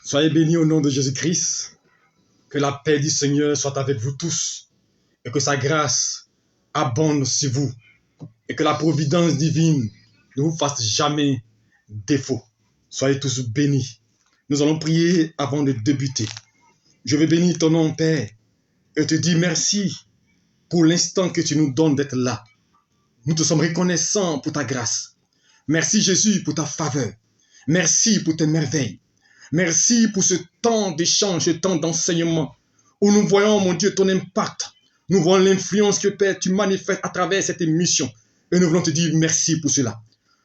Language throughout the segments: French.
Soyez bénis au nom de Jésus-Christ. Que la paix du Seigneur soit avec vous tous et que sa grâce abonde sur vous et que la providence divine ne vous fasse jamais défaut. Soyez tous bénis. Nous allons prier avant de débuter. Je vais bénir ton nom, Père, et te dire merci pour l'instant que tu nous donnes d'être là. Nous te sommes reconnaissants pour ta grâce. Merci Jésus pour ta faveur. Merci pour tes merveilles. Merci pour ce temps d'échange, ce temps d'enseignement où nous voyons, mon Dieu, ton impact. Nous voyons l'influence que, Père, tu manifestes à travers cette émission. Et nous voulons te dire merci pour cela.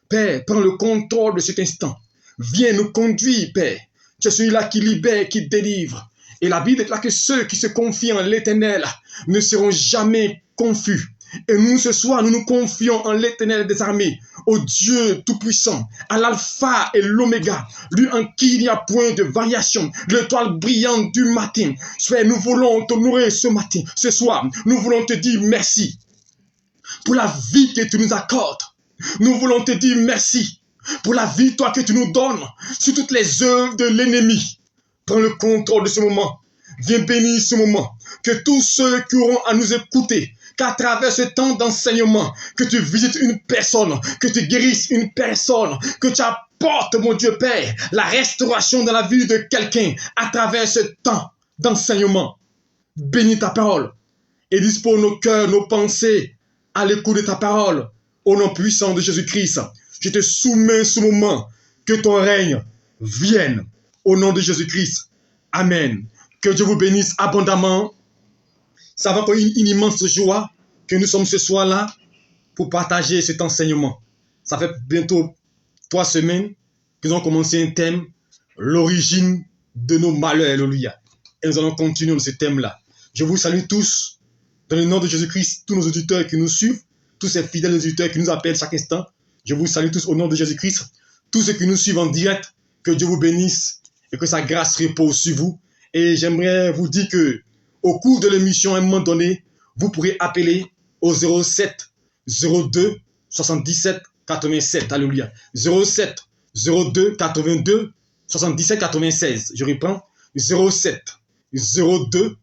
Père, prends le contrôle de cet instant. Viens nous conduire, Père. Tu es celui-là qui libère, qui délivre. Et la Bible déclare que ceux qui se confient en l'Éternel ne seront jamais confus. Et nous, ce soir, nous nous confions en l'Éternel des armées, au Dieu Tout-Puissant, à l'alpha et l'oméga, lui en qui il n'y a point de variation, l'étoile brillante du matin. Frère, nous voulons t'honorer ce matin, ce soir. Nous voulons te dire merci pour la vie que tu nous accordes. Nous voulons te dire merci pour la vie, toi, que tu nous donnes sur toutes les œuvres de l'ennemi. Prends le contrôle de ce moment. Viens bénir ce moment. Que tous ceux qui auront à nous écouter, qu'à travers ce temps d'enseignement, que tu visites une personne, que tu guérisses une personne, que tu apportes, mon Dieu Père, la restauration dans la vie de quelqu'un à travers ce temps d'enseignement. Bénis ta parole et dispose nos cœurs, nos pensées à l'écoute de ta parole. Au nom puissant de Jésus-Christ, je te soumets ce moment, que ton règne vienne. Au nom de Jésus-Christ, Amen. Que Dieu vous bénisse abondamment. Ça va être une immense joie que nous sommes ce soir-là pour partager cet enseignement. Ça fait bientôt 3 semaines que nous avons commencé un thème, l'origine de nos malheurs, alléluia. Et nous allons continuer dans ce thème-là. Je vous salue tous, dans le nom de Jésus-Christ, tous nos auditeurs qui nous suivent, tous ces fidèles auditeurs qui nous appellent chaque instant. Je vous salue tous au nom de Jésus-Christ. Tous ceux qui nous suivent en direct, que Dieu vous bénisse et que sa grâce repose sur vous. Et j'aimerais vous dire que au cours de l'émission, à un moment donné, vous pourrez appeler au 07 02 77 87. Alléluia. 07 02 82 77 96. Je reprends. 07 02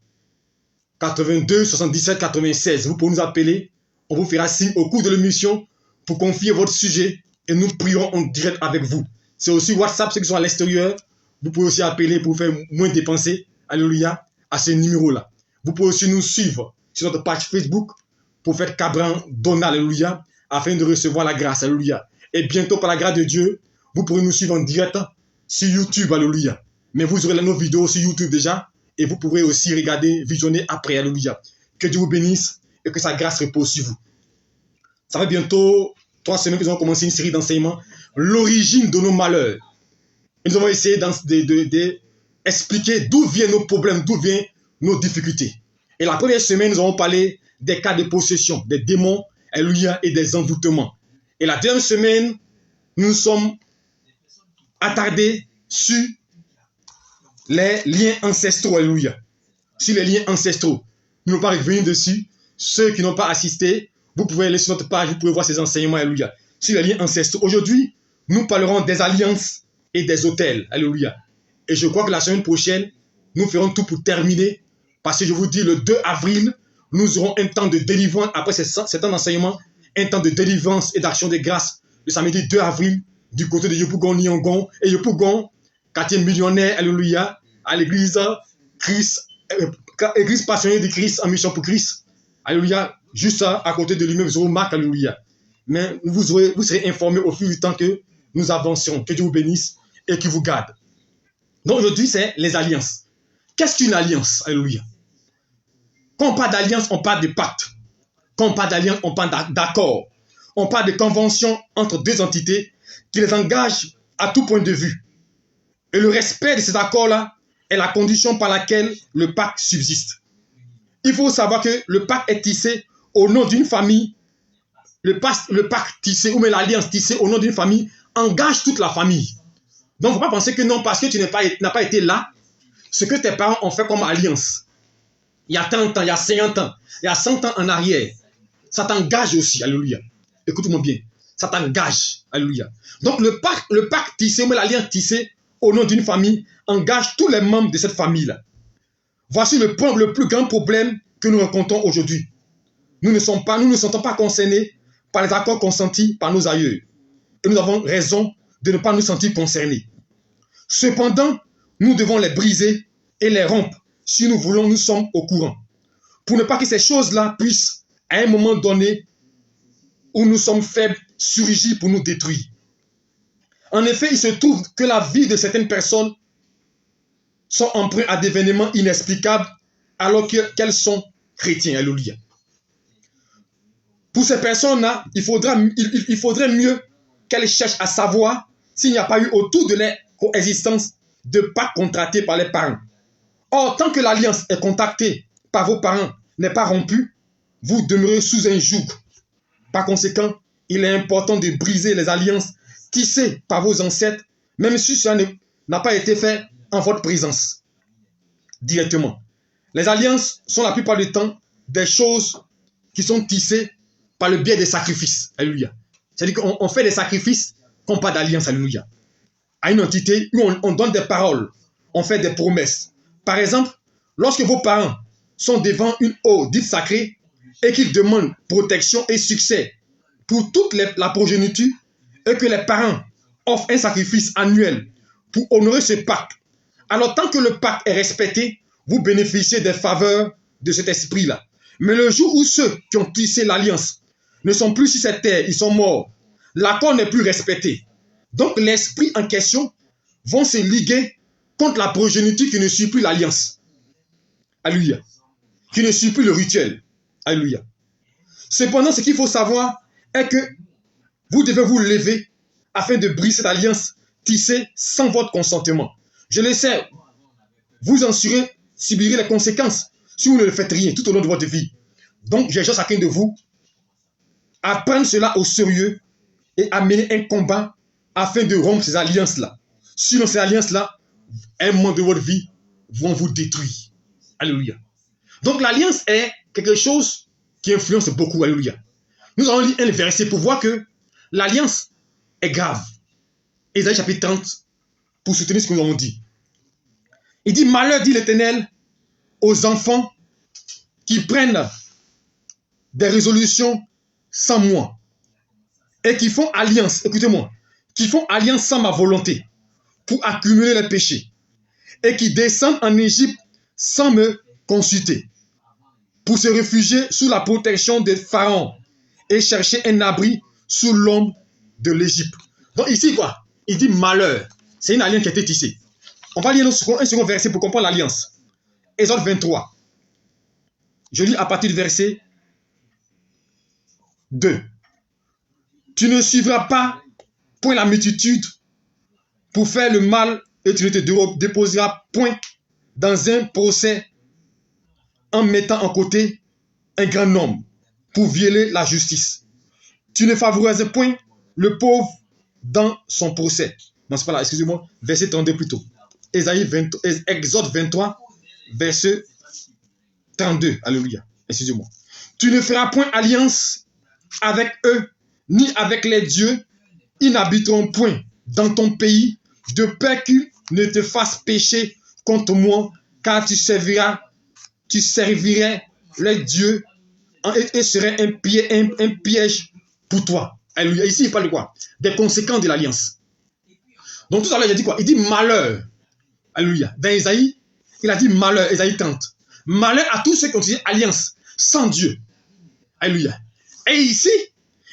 82 77 96. Vous pouvez nous appeler. On vous fera signe au cours de l'émission pour confier votre sujet et nous prierons en direct avec vous. C'est aussi WhatsApp, ceux qui sont à l'extérieur. Vous pouvez aussi appeler pour faire moins dépenser. Alléluia. À ce numéro-là. Vous pouvez aussi nous suivre sur notre page Facebook, Prophète Cabran Donald, alléluia, afin de recevoir la grâce, alléluia. Et bientôt, par la grâce de Dieu, vous pourrez nous suivre en direct sur YouTube, alléluia. Mais vous aurez nos vidéos sur YouTube déjà, et vous pourrez aussi regarder, visionner après, alléluia. Que Dieu vous bénisse et que sa grâce repose sur vous. Ça fait bientôt 3 semaines que nous avons commencé une série d'enseignements, l'origine de nos malheurs. Et nous avons essayé d'expliquer d'où viennent nos problèmes, d'où viennent nos difficultés. Et la première semaine, nous avons parlé des cas de possession, des démons, alléluia, et des envoûtements. Et la deuxième semaine, nous nous sommes attardés sur les liens ancestraux, alléluia. Sur les liens ancestraux. Nous n'allons pas revenir dessus. Ceux qui n'ont pas assisté, vous pouvez aller sur notre page, vous pouvez voir ces enseignements, alléluia. Sur les liens ancestraux. Aujourd'hui, nous parlerons des alliances et des autels, alléluia. Et je crois que la semaine prochaine, nous ferons tout pour terminer. Parce que je vous dis, le 2 avril, nous aurons un temps de délivrance. Après cet temps d'enseignement, un temps de délivrance et d'action de grâce. Le samedi 2 avril, du côté de Yopougon, Nyongon. Et Yopougon, quartier millionnaire, alléluia, à l'église Christ, église passionnée de Christ, en mission pour Christ. Alléluia, juste à côté de lui-même, vous aurez Marc, alléluia. Mais vous serez informés au fil du temps que nous avancerons. Que Dieu vous bénisse et qu'il vous garde. Donc aujourd'hui, c'est les alliances. Qu'est-ce qu'une alliance? Alléluia. Quand on parle d'alliance, on parle de pacte. Quand on parle d'alliance, on parle d'accord. On parle de convention entre deux entités qui les engagent à tout point de vue. Et le respect de ces accords-là est la condition par laquelle le pacte subsiste. Il faut savoir que le pacte est tissé au nom d'une famille. Le pacte tissé, ou même l'alliance tissée au nom d'une famille, engage toute la famille. Donc, il ne faut pas penser que non, parce que tu n'as pas été là, ce que tes parents ont fait comme alliance. Il y a 30 ans, il y a 50 ans, il y a 100 ans en arrière. Ça t'engage aussi, alléluia. Écoute-moi bien. Ça t'engage, alléluia. Donc le pacte tissé, mais l'alliance tissée au nom d'une famille, engage tous les membres de cette famille-là. Voici le plus grand problème que nous rencontrons aujourd'hui. Nous ne sentons pas concernés par les accords consentis par nos aïeux. Et nous avons raison de ne pas nous sentir concernés. Cependant, nous devons les briser et les rompre si nous voulons, nous sommes au courant. Pour ne pas que ces choses-là puissent, à un moment donné, où nous sommes faibles, surgir pour nous détruire. En effet, il se trouve que la vie de certaines personnes sont empreintes à des événements inexplicables alors qu'elles sont chrétiennes. Alléluia. Pour ces personnes-là, il faudrait mieux qu'elles cherchent à savoir s'il n'y a pas eu autour de leur coexistence de pactes contractés par les parents. Or, tant que l'alliance est contactée par vos parents n'est pas rompue, vous demeurez sous un joug. Par conséquent, il est important de briser les alliances tissées par vos ancêtres, même si cela n'a pas été fait en votre présence directement. Les alliances sont la plupart du temps des choses qui sont tissées par le biais des sacrifices. Alléluia. C'est-à-dire qu'on fait des sacrifices qu'on n'a pas d'alliance. Alléluia. À une entité où on donne des paroles, on fait des promesses. Par exemple, lorsque vos parents sont devant une eau dite sacrée et qu'ils demandent protection et succès pour toute la progéniture et que les parents offrent un sacrifice annuel pour honorer ce pacte, alors tant que le pacte est respecté, vous bénéficiez des faveurs de cet esprit-là. Mais le jour où ceux qui ont tissé l'alliance ne sont plus sur cette terre, ils sont morts, l'accord n'est plus respecté. Donc l'esprit en question vont se liguer contre la progéniture qui ne suit plus l'alliance. Alléluia. Qui ne suit plus le rituel. Alléluia. Cependant, ce qu'il faut savoir est que vous devez vous lever afin de briser cette alliance tissée sans votre consentement. Je le sais, vous en subirez les conséquences si vous ne le faites rien tout au long de votre vie. Donc, j'exhorte chacun de vous à prendre cela au sérieux et à mener un combat afin de rompre ces alliances-là. Sinon, ces alliances-là, un moment de votre vie, vont vous détruire. Alléluia. Donc, l'alliance est quelque chose qui influence beaucoup. Alléluia. Nous allons lire un verset pour voir que l'alliance est grave. Ésaïe chapitre 30, pour soutenir ce que nous avons dit. Il dit, malheur, dit l'Éternel, aux enfants qui prennent des résolutions sans moi et qui font alliance, écoutez-moi, qui font alliance sans ma volonté pour accumuler les péchés et qui descendent en Égypte sans me consulter pour se réfugier sous la protection de Pharaon et chercher un abri sous l'ombre de l'Égypte. Donc ici quoi? Il dit malheur. C'est une alliance qui a été tissée. On va lire un second verset pour comprendre l'alliance. Exode 23. Je lis à partir du verset 2. Tu ne suivras pas point la multitude pour faire le mal et tu ne te déposeras point dans un procès en mettant en côté un grand nombre pour violer la justice. Tu ne favorises point le pauvre dans son procès. Non, c'est pas là, excusez-moi, verset 32 plutôt. Exode 23, verset 32. Alléluia. Excusez-moi. Tu ne feras point alliance avec eux, ni avec les dieux. Ils n'habiteront point dans ton pays, de peur qu'ils ne te fassent pécher contre moi, car tu servirais les dieux et serait un piège pour toi. Alléluia. Ici, il parle de quoi? Des conséquences de l'alliance. Donc tout à l'heure, il a dit quoi? Il dit malheur. Alléluia. Dans Isaïe, il a dit malheur, Isaïe 30. Malheur à tous ceux qui ont tissé alliance sans Dieu. Alléluia. Et ici,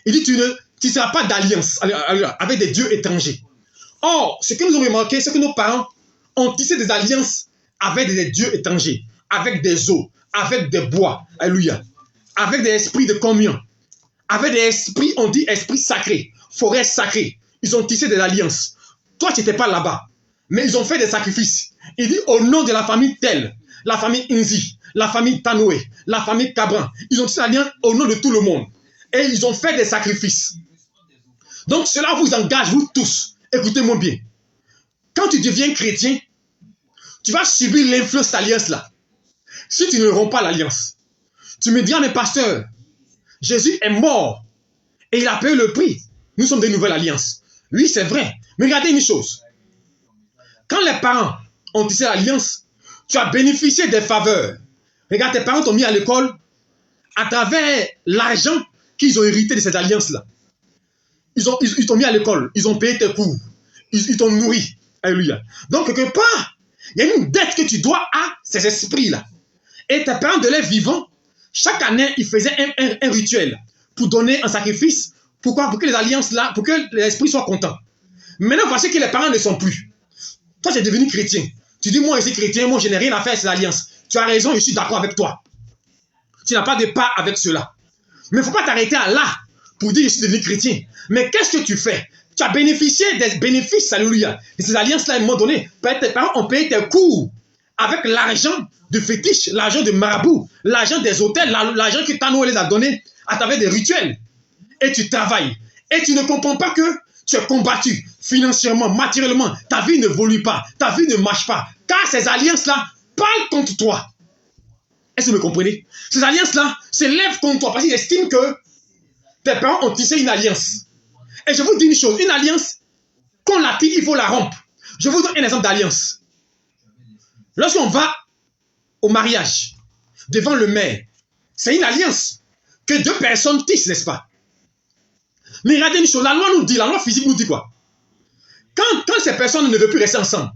il dit tu ne tisseras pas d'alliance avec des dieux étrangers. Or, ce que nous avons remarqué, c'est que nos parents ont tissé des alliances avec des dieux étrangers, avec des eaux, avec des bois. Alléluia. Avec des esprits de communion. Avec des esprits, on dit esprits sacrés, forêts sacrées. Ils ont tissé des alliances. Toi, tu n'étais pas là-bas. Mais ils ont fait des sacrifices. Il dit au nom de la famille telle, la famille Inzi, la famille Tanoé, la famille Cabran. Ils ont tissé l'alliance au nom de tout le monde. Et ils ont fait des sacrifices. Donc cela vous engage, vous tous. Écoutez-moi bien. Quand tu deviens chrétien, tu vas subir l'influence de cette alliance-là. Si tu ne romps pas l'alliance, tu me diras, mais pasteur, Jésus est mort et il a payé le prix. Nous sommes des nouvelles alliances. Oui, c'est vrai. Mais regardez une chose. Quand les parents ont tissé l'alliance, tu as bénéficié des faveurs. Regarde, tes parents t'ont mis à l'école à travers l'argent qu'ils ont hérité de cette alliance-là. Ils t'ont mis à l'école, ils ont payé tes cours, ils t'ont nourri. Alléluia. Donc, quelque part, il y a une dette que tu dois à ces esprits-là. Et tes parents de l'air vivant, chaque année, ils faisaient un rituel pour donner un sacrifice. Pourquoi? Pour que les alliances-là, pour que l'esprit soit content. Maintenant, voici que les parents ne sont plus. Toi, tu es devenu chrétien. Tu dis, moi, je suis chrétien, moi, je n'ai rien à faire avec cette alliance. Tu as raison, je suis d'accord avec toi. Tu n'as pas de part avec cela. Mais il ne faut pas t'arrêter à là pour dire, je suis devenu chrétien. Mais qu'est-ce que tu fais? Tu as bénéficié des bénéfices, alléluia, de ces alliances-là à un moment donné. Peut-être tes parents ont payé tes cours avec l'argent de fétiche, l'argent de marabout, l'argent des hôtels, l'argent que ta Noël les a donné à travers des rituels. Et tu travailles. Et tu ne comprends pas que tu es combattu financièrement, matériellement. Ta vie ne évolue pas. Ta vie ne marche pas. Car ces alliances-là parlent contre toi. Est-ce que vous me comprenez? Ces alliances-là s'élèvent contre toi parce qu'ils estiment que tes parents ont tissé une alliance. Et je vous dis une chose, une alliance, qu'on la tire, il faut la rompre. Je vous donne un exemple d'alliance. Lorsqu'on va au mariage, devant le maire, c'est une alliance que deux personnes tissent, n'est-ce pas? Mais regardez une chose, la loi nous dit, la loi physique nous dit quoi? Quand ces personnes ne veulent plus rester ensemble,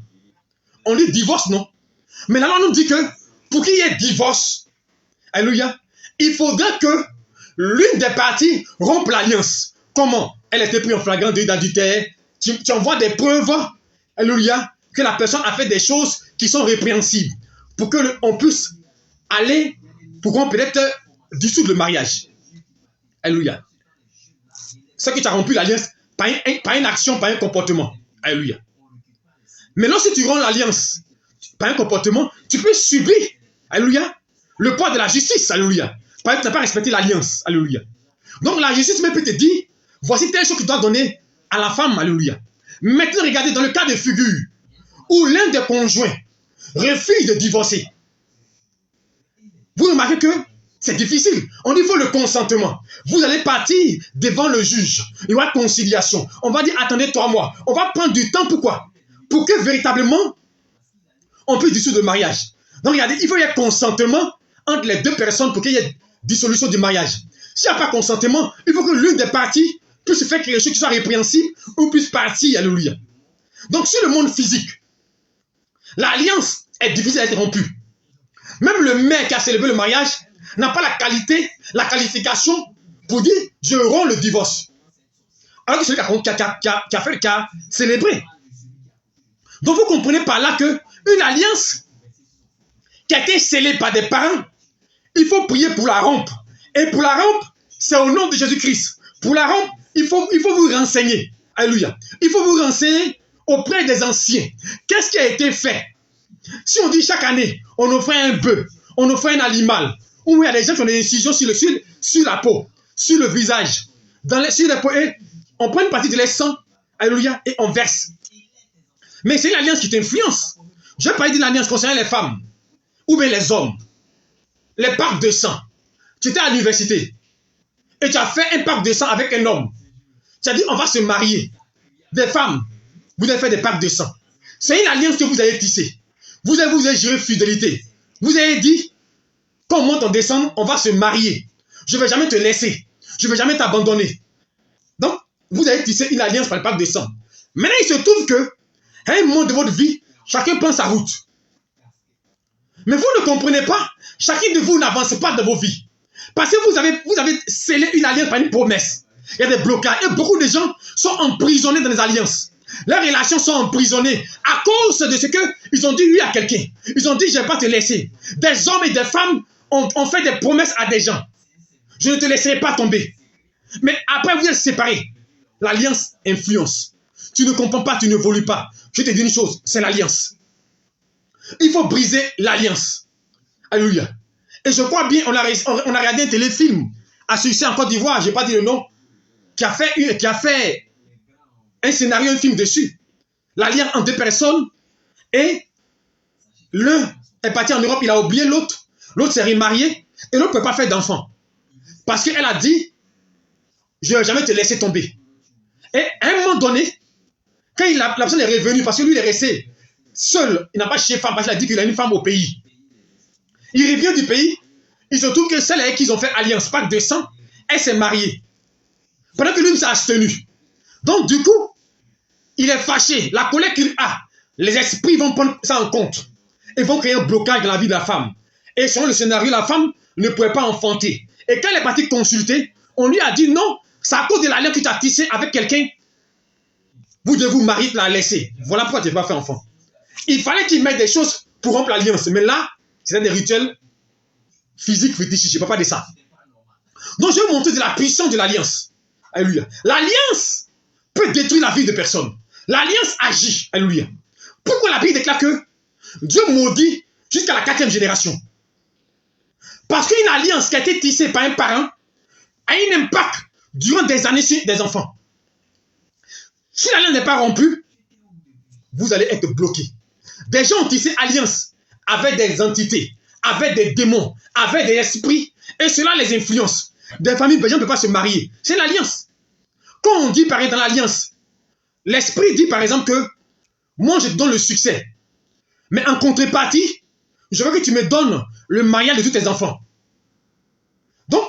on dit divorce, non? Mais la loi nous dit que pour qu'il y ait divorce, alléluia, il faudra que l'une des parties rompe l'alliance. Comment? Elle était prise en flagrant délit d'adultère. Tu envoies des preuves, alléluia, que la personne a fait des choses qui sont répréhensibles. Pour qu'on puisse aller, pour qu'on peut-être dissoudre le mariage. Alléluia. C'est que tu as rompu l'alliance par une action, par un comportement. Alléluia. Mais lorsque tu romps l'alliance par un comportement, tu peux subir, alléluia, le poids de la justice. Alléluia. Parce que tu n'as pas respecté l'alliance. Alléluia. Donc la justice même peut te dire, voici telle chose que tu dois donner à la femme. Alléluia. Maintenant, regardez, dans le cas de figure où l'un des conjoints refuse de divorcer, vous remarquez que c'est difficile. On dit qu'il faut le consentement. Vous allez partir devant le juge. Il y aura conciliation. On va dire, attendez 3 mois. On va prendre du temps. Pourquoi? Pour que véritablement, on puisse dissoudre le mariage. Donc regardez, il faut y avoir consentement entre les deux personnes pour qu'il y ait dissolution du mariage. S'il n'y a pas consentement, il faut que l'une des parties puisse faire quelque chose qui soit répréhensible ou puisse partir. Alléluia. Donc sur le monde physique, l'alliance est difficile à être rompue. Même le maire qui a célébré le mariage n'a pas la qualité, la qualification pour dire je romps le divorce. Alors que celui qui a fait le cas célébré. Donc vous comprenez par là que une alliance qui a été scellée par des parents, il faut prier pour la rompre. Et pour la rompre, c'est au nom de Jésus-Christ. Pour la rompre, il faut vous renseigner. Alléluia. Il faut vous renseigner auprès des anciens. Qu'est-ce qui a été fait? Si on dit chaque année, on offrait un bœuf, on offrait un animal, ou il y a des gens qui ont des incisions sur la peau, sur le visage, sur les peaux, et on prend une partie de leur sang, alléluia, et on verse. Mais c'est une alliance qui t'influence. Je vais parler d'une alliance concernant les femmes, ou bien les hommes. Les pactes de sang. Tu étais à l'université, et tu as fait un pacte de sang avec un homme. Tu as dit, on va se marier. Des femmes, vous avez fait des pactes de sang. C'est une alliance que vous avez tissée. Vous avez juré fidélité. Vous avez dit, quand on monte en décembre, on va se marier. Je ne vais jamais te laisser. Je ne vais jamais t'abandonner. Donc, vous avez tissé une alliance par le pacte de sang. Maintenant, il se trouve que, à un moment de votre vie, chacun prend sa route. Mais vous ne comprenez pas. Chacun de vous n'avance pas dans vos vies. Parce que vous avez scellé une alliance par une promesse. Il y a des blocages. Et beaucoup de gens sont emprisonnés dans les alliances. Leurs relations sont emprisonnées à cause de ce qu'ils ont dit oui à quelqu'un. Ils ont dit je ne vais pas te laisser. Des hommes et des femmes ont fait des promesses à des gens. Je ne te laisserai pas tomber. Mais après vous êtes séparés. L'alliance influence. Tu ne comprends pas, tu ne évolues pas. Je te dis une chose, c'est l'alliance. Il faut briser l'alliance. Alléluia. Et je crois bien, on a regardé un téléfilm à succès en Côte d'Ivoire, je n'ai pas dit le nom, qui a fait un scénario, un film dessus. L'alliance entre deux personnes, et l'un est parti en Europe, il a oublié l'autre, l'autre s'est remarié, et l'autre ne peut pas faire d'enfant. Parce qu'elle a dit, je ne vais jamais te laisser tomber. Et à un moment donné, quand la personne est revenue, parce que lui il est resté seul, il n'a pas cherché femme parce qu'il a dit qu'il a une femme au pays. Il revient du pays, il se trouve que celle avec qui ils ont fait alliance, pacte de sang, elle s'est mariée. Pendant que lui s'est abstenu. Donc du coup, il est fâché. La colère qu'il a, les esprits vont prendre ça en compte. Ils vont créer un blocage dans la vie de la femme. Et selon le scénario, la femme ne pouvait pas enfanter. Et quand elle est partie consulter, on lui a dit non, c'est à cause de l'alliance que tu as tissé avec quelqu'un. Vous devez vous marier, la laisser. Voilà pourquoi tu n'as pas fait enfant. Il fallait qu'il mette des choses pour rompre l'alliance. Mais là, c'était des rituels physiques, fétichistes. Je ne parle pas de ça. Donc je vais vous montrer de la puissance de l'alliance. Alléluia. L'alliance peut détruire la vie de personne. L'alliance agit. Alléluia. Pourquoi la Bible déclare que Dieu maudit jusqu'à la 4e génération? Parce qu'une alliance qui a été tissée par un parent a un impact durant des années sur des enfants. Si l'alliance n'est pas rompue, vous allez être bloqué. Des gens ont tissé alliance avec des entités, avec des démons, avec des esprits, et cela les influence. Des familles, les gens ne peuvent pas se marier. C'est l'alliance. Quand on dit, par exemple, dans l'alliance, l'esprit dit, par exemple, que moi, je te donne le succès. Mais en contrepartie, je veux que tu me donnes le mariage de tous tes enfants. Donc,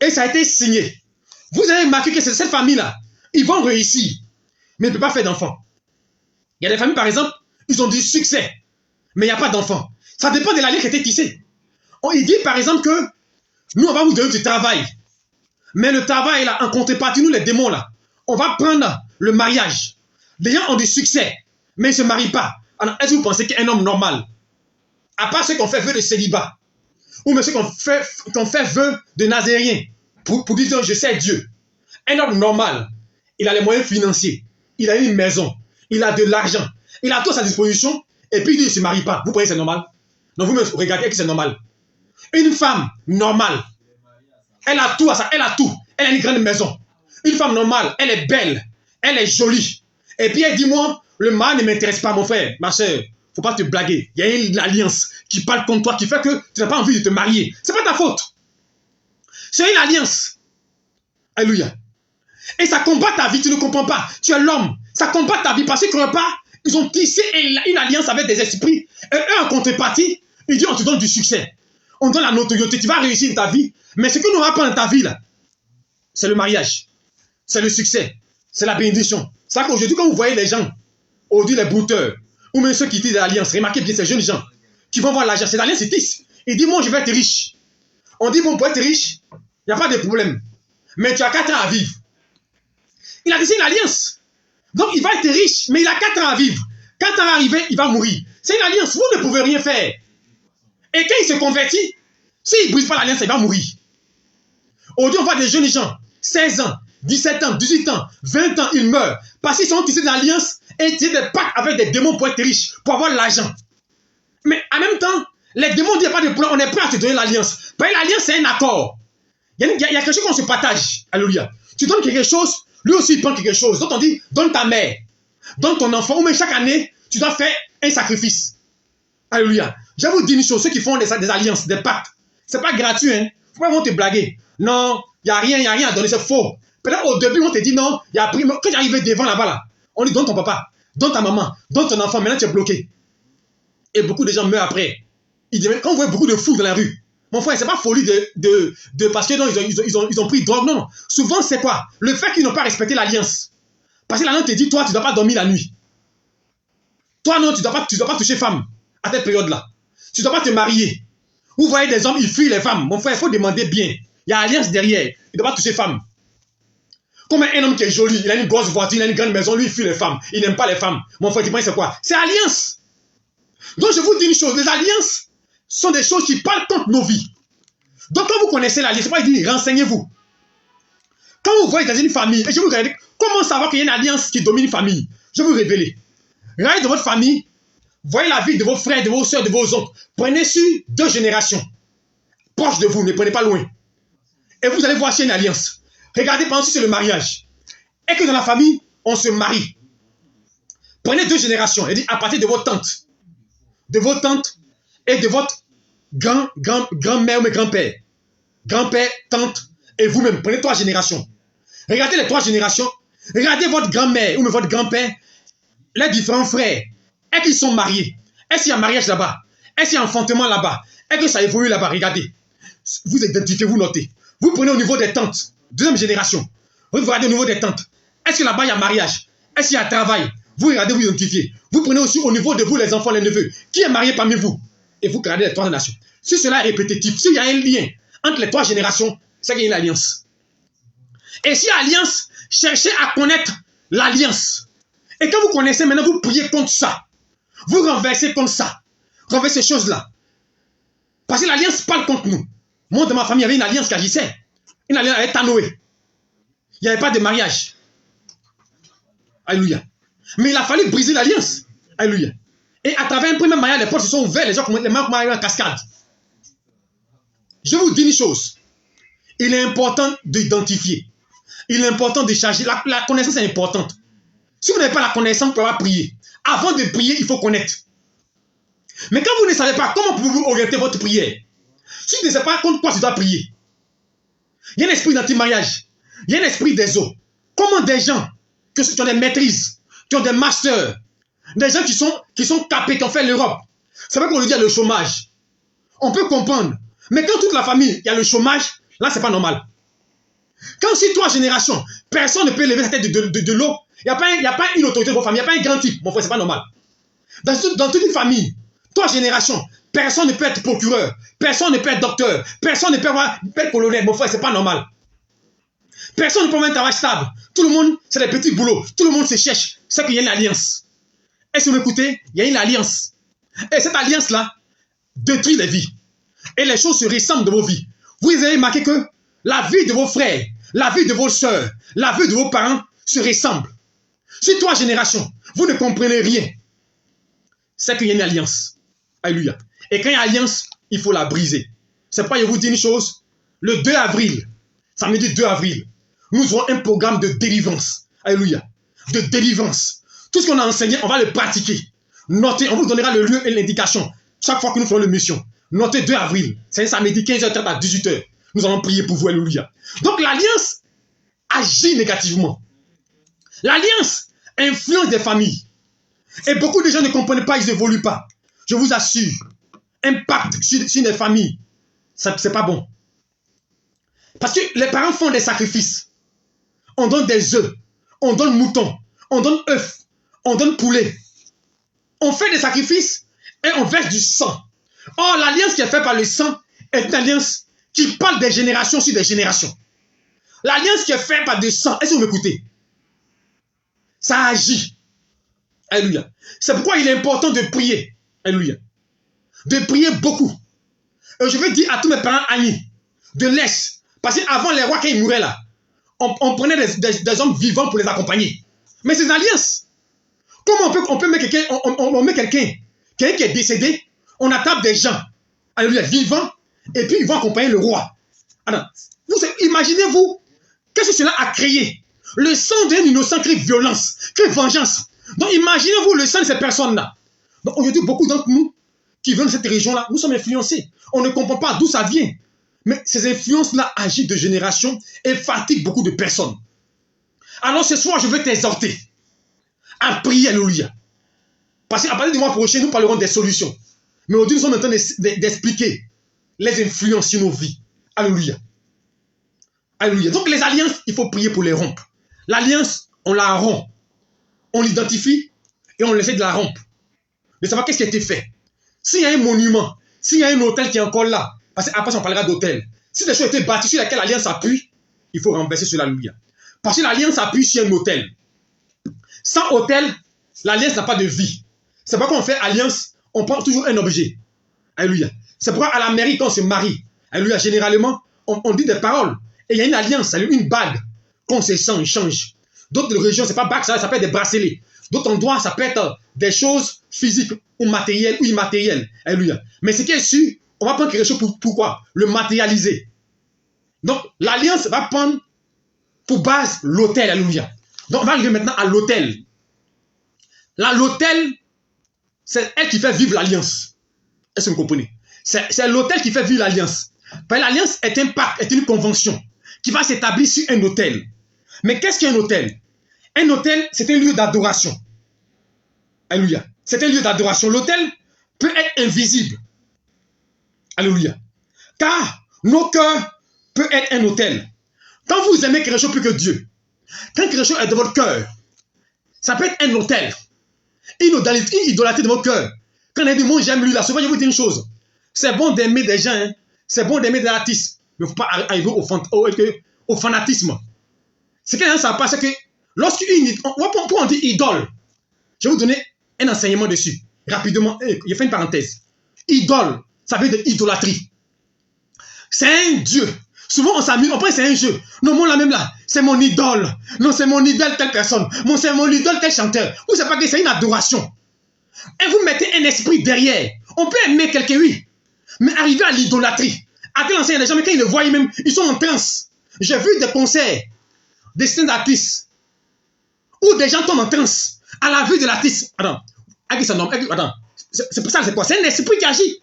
et ça a été signé. Vous avez remarqué que cette famille-là, ils vont réussir, mais ils ne peuvent pas faire d'enfants. Il y a des familles, par exemple, ils ont du succès, mais il n'y a pas d'enfants. Ça dépend de l'alliance qui a été tissée. Il dit, par exemple, que nous, on va vous donner du travail. Mais le travail, là, en contrepartie, nous, les démons, là, on va prendre le mariage. Les gens ont du succès, mais ils ne se marient pas. Alors, est-ce que vous pensez qu'un homme normal, à part ceux qui ont fait vœu de célibat, ou même ceux qui ont fait vœu de nazérien, pour dire je sais Dieu, un homme normal, il a les moyens financiers, il a une maison, il a de l'argent, il a tout à sa disposition, et puis il dit il ne se marie pas. Vous croyez que c'est normal? Non, vous me regardez que c'est normal. Une femme normale, elle a tout à ça, elle a tout. Elle a une grande maison. Une femme normale, elle est belle, elle est jolie. Et puis elle dit moi, le mari ne m'intéresse pas, mon frère, ma soeur. Faut pas te blaguer. Il y a une alliance qui parle contre toi, qui fait que tu n'as pas envie de te marier. C'est pas ta faute. C'est une alliance. Alléluia. Et ça combat ta vie, tu ne comprends pas. Tu es l'homme. Ça combat ta vie parce qu'ils ne comprennent pas. Ils ont tissé une alliance avec des esprits. Et eux, en contrepartie, ils disent on te donne du succès. On te donne la notoriété. Tu vas réussir dans ta vie. Mais ce que nous apprend dans ta vie, là, c'est le mariage. C'est le succès. C'est la bénédiction. C'est ça qu'aujourd'hui, quand vous voyez les gens, aujourd'hui les brouteurs, ou même ceux qui tissent des alliances, remarquez bien ces jeunes gens qui vont voir l'argent. Ces alliances, ils tissent. Ils disent, moi, je vais être riche. On dit, bon, pour être riche, il n'y a pas de problème. Mais tu as 4 ans à vivre. Il a tissé une alliance. Donc, il va être riche, mais il a 4 ans à vivre. Quand temps arrivé, il va mourir. C'est une alliance. Vous ne pouvez rien faire. Et quand il se convertit, s'il ne brise pas l'alliance, il va mourir. Aujourd'hui, on voit des jeunes gens, 16 ans, 17 ans, 18 ans, 20 ans, ils meurent. Parce qu'ils sont tissés d'alliance et tissés des pactes avec des démons pour être riches, pour avoir l'argent. Mais en même temps, les démons disent pas de problème, on est prêt à te donner l'alliance. Parce que l'alliance, c'est un accord. Il y a quelque chose qu'on se partage. Alléluia. Tu donnes quelque chose, lui aussi il prend quelque chose. Donc on dit, donne ta mère, donne ton enfant, ou même chaque année, tu dois faire un sacrifice. Alléluia. Je vais vous dire une chose, ceux qui font des alliances, des pactes, c'est pas gratuit, hein. Faut pas te blaguer. Non, il n'y a rien à donner, c'est faux. Peut-être au début, on te dit non, il y a pris. Quand tu arrives devant là-bas, là, on dit donne ton papa, donne ta maman, donne ton enfant, maintenant tu es bloqué. Et beaucoup de gens meurent après. Quand vous voyez beaucoup de fous dans la rue, mon frère, c'est pas folie parce que non, ils ont pris drogue, non. Souvent, c'est quoi? Le fait qu'ils n'ont pas respecté l'alliance. Parce que l'alliance te dit, toi, tu ne dois pas dormir la nuit. Toi, non, tu ne dois pas toucher femme à cette période-là. Tu ne dois pas te marier. Vous voyez des hommes, ils fuient les femmes. Mon frère, il faut demander bien. Il y a alliance derrière. Il ne doit pas toucher femme. Comme un homme qui est joli, il a une grosse voiture, il a une grande maison, lui, il fuit les femmes. Il n'aime pas les femmes. Mon frère, tu penses c'est quoi? C'est alliance. Donc, je vous dis une chose. Les alliances sont des choses qui parlent contre nos vies. Donc, quand vous connaissez l'alliance, c'est pas dire, renseignez-vous. Quand vous voyez dans une famille, et je vous regarde, comment savoir qu'il y a une alliance qui domine une famille? Je vais vous révéler. Regardez dans votre famille, voyez la vie de vos frères, de vos soeurs, de vos oncles. Prenez sur 2 générations. Proches de vous, ne prenez pas loin. Et vous allez voir s'il y a une alliance. Regardez, par exemple, si c'est le mariage. Et que dans la famille, on se marie. Prenez 2 générations. Et dit à partir de vos tantes. De vos tantes et de votre grand-mère ou grand-père. Grand-père, tante et vous-même. Prenez 3 générations. Regardez les 3 générations. Regardez votre grand-mère ou votre grand-père. Les différents frères. Est-ce qu'ils sont mariés? Est-ce qu'il y a mariage là-bas? Est-ce qu'il y a enfantement là-bas? Est-ce que ça évolue là-bas? Regardez. Vous identifiez, vous notez. Vous prenez au niveau des tantes, deuxième génération. Vous regardez au niveau des tantes. Est-ce que là-bas il y a mariage? Est-ce qu'il y a travail? Vous regardez, vous identifiez. Vous prenez aussi au niveau de vous, les enfants, les neveux. Qui est marié parmi vous? Et vous regardez les trois générations. Si cela est répétitif, s'il y a un lien entre les trois générations, c'est qu'il y a une alliance. Et si alliance, cherchez à connaître l'alliance. Et quand vous connaissez, maintenant vous priez contre ça. Vous renversez contre ça. Renversez ces choses-là. Parce que l'alliance parle contre nous. Moi, dans ma famille, il y avait une alliance qui agissait. Une alliance avec Tanoé. Il n'y avait pas de mariage. Alléluia. Mais il a fallu briser l'alliance. Alléluia. Et à travers un premier mariage, les portes se sont ouvertes, les gens commencent à en cascade. Je vous dis une chose. Il est important d'identifier. Il est important de charger. La connaissance est importante. Si vous n'avez pas la connaissance, vous ne pouvez pas prier. Avant de prier, il faut connaître. Mais quand vous ne savez pas, comment pouvez-vous orienter votre prière? Si vous ne savez pas contre quoi tu dois prier, il y a un esprit d'anti-mariage. Il y a un esprit des eaux. Comment des gens qui ont des maîtrises, qui ont des masters, des gens qui sont capés, qui ont fait l'Europe, c'est vrai qu'on lui dit le chômage. On peut comprendre. Mais quand toute la famille, il y a le chômage, là, c'est pas normal. Quand si trois générations, personne ne peut lever la tête de l'eau, il n'y a pas une autorité de votre famille, il n'y a pas un grand type, mon frère, c'est pas normal. Dans toute une famille, trois générations, personne ne peut être procureur, personne ne peut être docteur, personne ne peut être colonel, mon frère, c'est pas normal. Personne ne peut avoir un travail stable. Tout le monde, c'est des petits boulots. Tout le monde se cherche. C'est qu'il y a une alliance. Est-ce que vous m'écoutez? Il y a une alliance. Et cette alliance-là détruit les vies. Et les choses se ressemblent de vos vies. Vous avez remarqué que la vie de vos frères, la vie de vos soeurs, la vie de vos parents se ressemblent. Si trois générations, vous ne comprenez rien, c'est qu'il y a une alliance. Alléluia. Et quand il y a une alliance, il faut la briser. C'est pourquoi je vous dis une chose. Le 2 avril, samedi 2 avril, nous aurons un programme de délivrance. Alléluia. De délivrance. Tout ce qu'on a enseigné, on va le pratiquer. Notez, on vous donnera le lieu et l'indication. Chaque fois que nous ferons l'émission. Notez 2 avril. C'est un samedi 15h30 à 18h. Nous allons prier pour vous. Alléluia. Donc l'alliance agit négativement. L'alliance influence des familles. Et beaucoup de gens ne comprennent pas, ils n'évoluent pas. Je vous assure. Impact sur les familles. C'est pas bon. Parce que les parents font des sacrifices. On donne des œufs. On donne moutons. On donne œufs. On donne poulet. On fait des sacrifices et on verse du sang. Or, l'alliance qui est faite par le sang est une alliance qui parle des générations sur des générations. L'alliance qui est faite par du sang, est-ce que vous m'écoutez? Ça agit. Alléluia. C'est pourquoi il est important de prier. Alléluia. De prier beaucoup. Et je veux dire à tous mes parents amis, de l'Est, parce qu'avant les rois, quand ils mouraient là, on prenait des hommes vivants pour les accompagner. Mais ces alliances, comment on peut mettre quelqu'un, on met quelqu'un qui est décédé, on attrape des gens, alléluia, vivants, et puis ils vont accompagner le roi. Alors, imaginez-vous, qu'est-ce que cela a créé? Le sang d'un innocent crée violence, crée vengeance. Donc imaginez-vous le sang de ces personnes-là. Donc aujourd'hui, beaucoup d'entre nous qui viennent de cette région-là, nous sommes influencés. On ne comprend pas d'où ça vient. Mais ces influences-là agissent de génération et fatiguent beaucoup de personnes. Alors ce soir, je veux t'exhorter à prier, alléluia. Parce qu'à partir du mois prochain, nous parlerons des solutions. Mais aujourd'hui, nous sommes en train d'expliquer les influences sur nos vies. Alléluia. Alléluia. Donc les alliances, il faut prier pour les rompre. L'alliance, on la rompt. On l'identifie et on essaie de la rompre. De savoir qu'est-ce qui a été fait. S'il y a un monument, s'il y a un hôtel qui est encore là, parce qu'après on parlera d'hôtel. Si des choses ont été bâties sur lesquelles l'alliance appuie, il faut renverser sur l'alléluia. Parce que l'alliance appuie sur un hôtel. Sans hôtel, l'alliance n'a pas de vie. C'est pourquoi quand on fait alliance, on prend toujours un objet. Alléluia. C'est pourquoi à la mairie, quand on se marie, alléluia, généralement, on dit des paroles. Et il y a une alliance, une bague. Quand on se sent, on change. D'autres régions, c'est pas bague, ça peut être des bracelets. D'autres endroits, ça peut être des choses physiques ou matérielles ou immatérielles. Alléluia. Mais ce qui est sûr, on va prendre quelque chose pour quoi? Le matérialiser. Donc, l'alliance va prendre pour base l'autel. Alléluia. Donc, on va arriver maintenant à l'autel. Là, l'autel, c'est elle qui fait vivre l'alliance. Est-ce que vous comprenez? C'est l'autel qui fait vivre l'alliance. L'alliance est un pacte, est une convention qui va s'établir sur un autel. Mais qu'est-ce qu'un autel? Un autel, c'est un lieu d'adoration. Alléluia. c'est un lieu d'adoration. L'autel peut être invisible. Alléluia. Car nos cœurs peuvent être un autel. Quand vous aimez quelque chose plus que Dieu, quand quelque chose est de votre cœur, ça peut être un autel. Une idolâtrie de votre cœur. Quand on dit, moi j'aime lui là, souvent je vous dis une chose. C'est bon d'aimer des gens, hein? C'est bon d'aimer des artistes, mais il ne faut pas arriver au fanatisme. Ce que ça passe, c'est que pour on dit idole, je vais vous donner un enseignement dessus. Rapidement, je fais une parenthèse. Idole, ça veut dire idolâtrie. C'est un dieu. Souvent on s'amuse, on pense que c'est un jeu. Non, moi là même là, c'est mon idole. Non, c'est mon idole telle personne. C'est mon idole tel chanteur. Vous savez pas que c'est une adoration. Et vous mettez un esprit derrière. On peut aimer quelqu'un, oui. Mais arriver à l'idolâtrie. À tel enseigne des gens, mais quand ils le voient même, ils sont en transe. J'ai vu des concerts, des scènes d'artistes, où des gens tombent en transe à la vue de l'artiste. Attends, c'est pour ça, c'est quoi? C'est un esprit qui agit.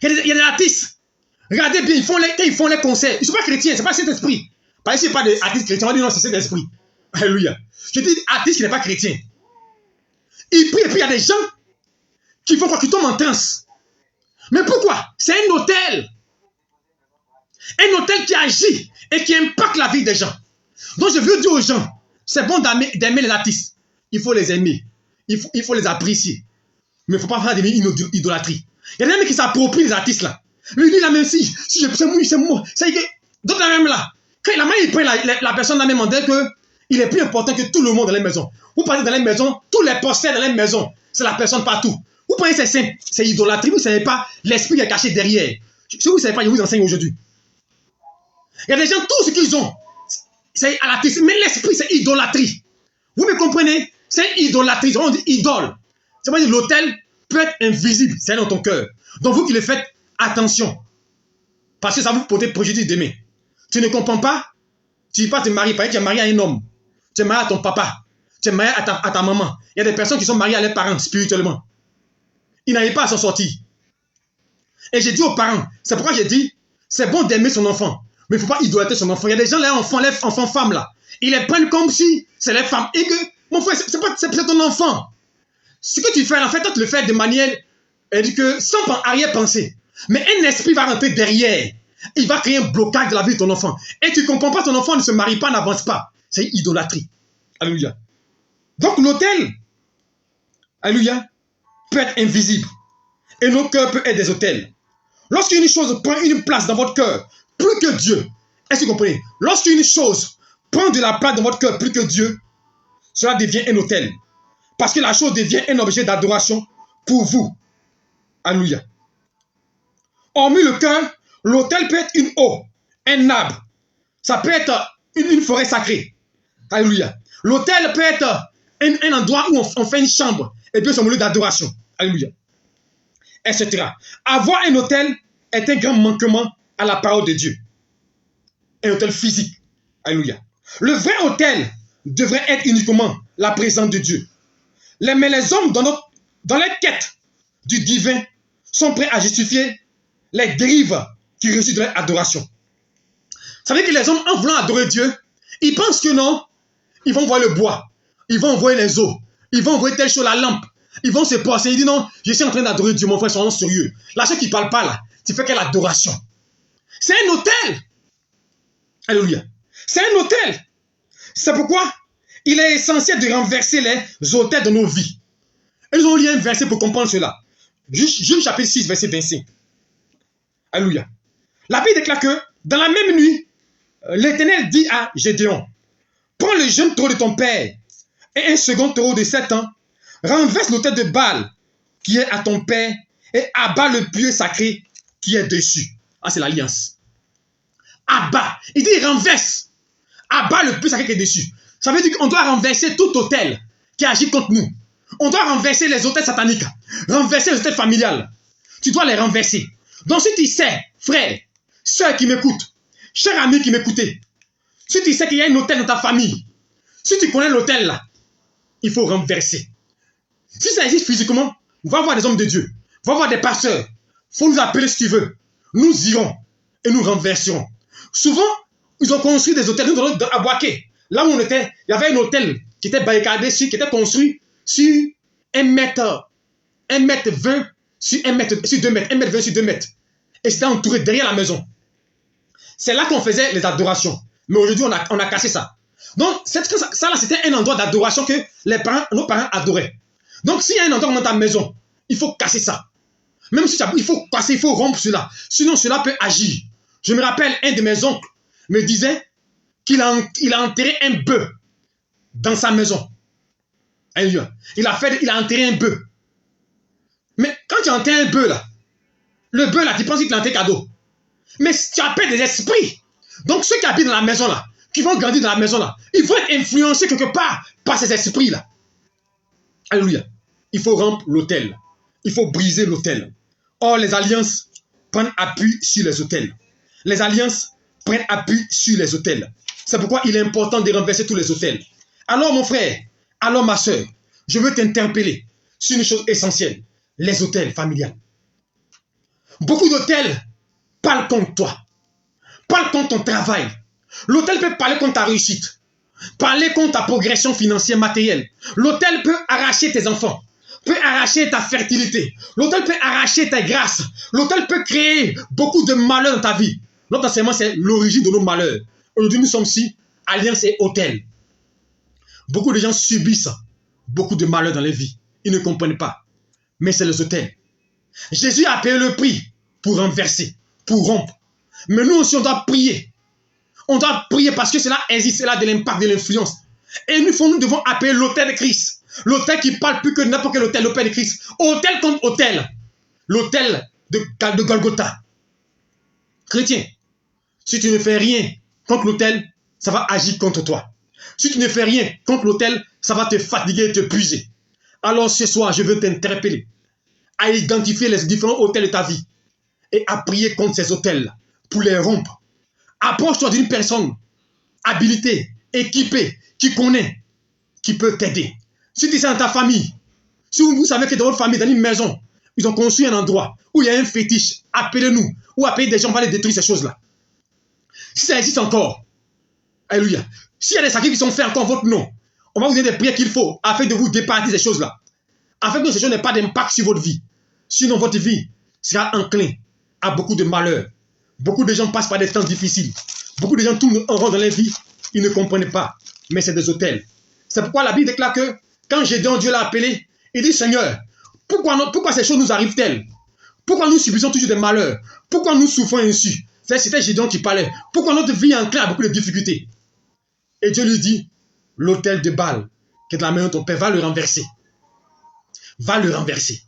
Il y a des artistes. Regardez bien, quand ils font les concerts, ils ne sont pas chrétiens, ce n'est pas cet esprit. Par exemple, il n'y a pas d'artiste chrétien, on va dire non, c'est cet esprit. Alléluia. Je dis artiste qui n'est pas chrétien. Il prie et puis il y a des gens qui font quoi? Qui tombent en transe. Mais pourquoi? C'est un autel. Un autel qui agit et qui impacte la vie des gens. Donc je veux dire aux gens, c'est bon d'aimer les artistes. Il faut les aimer. Il faut les apprécier. Mais il ne faut pas faire une idolâtrie. Il y a des gens qui s'approprient les artistes là. Mais lui là même si c'est moi. Donc là même là, quand il prend la personne là même en dit qu'il est plus important que tout le monde dans la maison. Vous parlez dans la maison, tous les posters dans la maison, c'est la personne partout. Vous pensez que c'est simple, c'est idolâtrie, vous ne savez pas l'esprit qui est caché derrière. Si vous ne savez pas, je vous enseigne aujourd'hui. Il y a des gens, tout ce qu'ils ont, c'est à la tête, mais l'esprit, c'est idolâtrie. Vous me comprenez? C'est idolâtrie, on dit idole. C'est-à-dire que l'autel peut être invisible, c'est dans ton cœur. Donc vous qui le faites, attention. Parce que ça vous porte préjudice demain. Tu ne comprends pas? Tu ne vas pas te marier, tu es marié à un homme. Tu es marié à ton papa. Tu es marié à ta maman. Il y a des personnes qui sont mariées à leurs parents spirituellement. Ils n'arrivent pas à s'en sortir. Et j'ai dit aux parents, c'est pourquoi j'ai dit, c'est bon d'aimer son enfant, mais il ne faut pas idolâtrer son enfant. Il y a des gens, les enfants femmes là, ils les prennent comme si c'est les femmes. Et que, mon frère, c'est ton enfant. Ce que tu fais, en fait, toi, tu le fais de manière, sans arrière-pensée. Mais un esprit va rentrer derrière. Il va créer un blocage de la vie de ton enfant. Et tu ne comprends pas, ton enfant ne se marie pas, n'avance pas. C'est idolâtrie. Alléluia. Donc l'autel, alléluia, peut être invisible. Et nos cœurs peuvent être des autels. Lorsqu'une chose prend une place dans votre cœur, plus que Dieu, est-ce que vous comprenez? Lorsqu'une chose prend de la place dans votre cœur plus que Dieu, cela devient un autel. Parce que la chose devient un objet d'adoration pour vous. Alléluia. Hormis le cœur, l'autel peut être une eau, un arbre. Ça peut être une forêt sacrée. Alléluia. L'autel peut être un endroit où on fait une chambre. Et bien, c'est un lieu d'adoration. Alléluia. Etc. Avoir un autel est un grand manquement à la parole de Dieu. Un autel physique. Alléluia. Le vrai autel devrait être uniquement la présence de Dieu. Mais les hommes, dans leur quête du divin, sont prêts à justifier les dérives qui résultent de leur adoration. Ça veut dire que les hommes, en voulant adorer Dieu, ils pensent que non, ils vont envoyer le bois, ils vont envoyer les eaux, ils vont envoyer telle chose, la lampe, ils vont se passer. Ils disent non, je suis en train d'adorer Dieu, mon frère, soyons sérieux. Là, ceux qui ne parlent pas là, tu fais quelle adoration? C'est un autel. Alléluia. C'est un autel. C'est pourquoi il est essentiel de renverser les autels de nos vies. Et nous allons lire un verset pour comprendre cela. Juge chapitre 6, verset 25. Alléluia. La Bible déclare que dans la même nuit, l'Éternel dit à Gédéon, prends le jeune taureau de ton père et un second taureau de 7 ans, renverse l'autel de Baal qui est à ton père et abat le pieu sacré qui est dessus. Ah, c'est l'alliance. Abat. Il dit renverse. Abat le pieu sacré qui est dessus. Ça veut dire qu'on doit renverser tout autel qui agit contre nous. On doit renverser les autels sataniques. Renverser les autels familiales. Tu dois les renverser. Donc si tu sais, frère, soeur qui m'écoute, cher ami qui m'écoutait, si tu sais qu'il y a un autel dans ta famille, si tu connais l'autel là, il faut renverser. Si ça existe physiquement, va voir des hommes de Dieu, va voir des pasteurs, il faut nous appeler ce tu veux. Nous irons et nous renverserons. Souvent, ils ont construit des hôtels. Nous allons à Boaké. Là où on était, il y avait un hôtel qui était barricadé, qui était construit sur 1 mètre 20 sur 1 mètre, sur 2 mètres, 1 mètre 20 sur 2 mètres. Et c'était entouré derrière la maison. C'est là qu'on faisait les adorations. Mais aujourd'hui, on a cassé ça. Donc, ça là, c'était un endroit d'adoration que nos parents adoraient. Donc, s'il y a un endroit dans ta maison, il faut casser ça. Même si il faut casser, il faut rompre cela. Sinon, cela peut agir. Je me rappelle, un de mes oncles me disait qu'il a enterré un bœuf dans sa maison. Il a enterré un bœuf. Mais quand tu enterres un bœuf là, le bœuf là, tu penses qu'il est enterré cadeau. Mais tu appelles des esprits. Donc ceux qui habitent dans la maison là, qui vont grandir dans la maison là, ils vont être influencés quelque part par ces esprits là. Alléluia. Il faut rompre l'autel. Il faut briser l'autel. Or, les alliances prennent appui sur les autels. Les alliances prennent appui sur les autels. C'est pourquoi il est important de renverser tous les autels. Alors mon frère, alors ma soeur, je veux t'interpeller sur une chose essentielle. Les autels familiales. Beaucoup d'autels parlent contre toi. Parlent contre ton travail. L'autel peut parler contre ta réussite. Parler contre ta progression financière matérielle. L'autel peut arracher tes enfants. Peut arracher ta fertilité. L'autel peut arracher tes grâces. L'autel peut créer beaucoup de malheurs dans ta vie. Notre enseignement, c'est l'origine de nos malheurs. Aujourd'hui, nous sommes ici, alliance et autel. Beaucoup de gens subissent beaucoup de malheurs dans les vies. Ils ne comprennent pas. Mais c'est les autels. Jésus a payé le prix pour renverser, pour rompre. Mais nous aussi, on doit prier. On doit prier parce que cela existe, cela a de l'impact, de l'influence. Et nous devons appeler l'autel de Christ. L'autel qui parle plus que n'importe quel autel, l'autel de Christ. Autel contre autel. L'autel de Golgotha. Chrétien, si tu ne fais rien contre l'autel, ça va agir contre toi. Si tu ne fais rien contre l'autel, ça va te fatiguer et te puiser. Alors ce soir, je veux t'interpeller à identifier les différents autels de ta vie et à prier contre ces autels pour les rompre. Approche-toi d'une personne habilitée, équipée, qui connaît, qui peut t'aider. Si tu es dans ta famille, si vous savez que dans votre famille, dans une maison, ils ont construit un endroit où il y a un fétiche, appelez-nous, ou appelez des gens, on va les détruire ces choses-là. Si ça existe encore, alléluia, s'il y a des sacrifices qui sont faits encore en votre nom, on va vous donner des prières qu'il faut afin de vous départir ces choses-là. Afin que ces choses n'aient pas d'impact sur votre vie. Sinon, votre vie sera enclin à beaucoup de malheurs. Beaucoup de gens passent par des temps difficiles. Beaucoup de gens tournent en rond dans leur vie. Ils ne comprennent pas. Mais c'est des autels. C'est pourquoi la Bible déclare que quand Gédéon, Dieu l'a appelé, il dit Seigneur, pourquoi ces choses nous arrivent-elles? Pourquoi nous subissons toujours des malheurs? Pourquoi nous souffrons ainsi? C'était Gédéon qui parlait. Pourquoi notre vie est enclin à beaucoup de difficultés? Et Dieu lui dit l'autel de Baal, qui est dans la main de ton père, va le renverser. Va le renverser.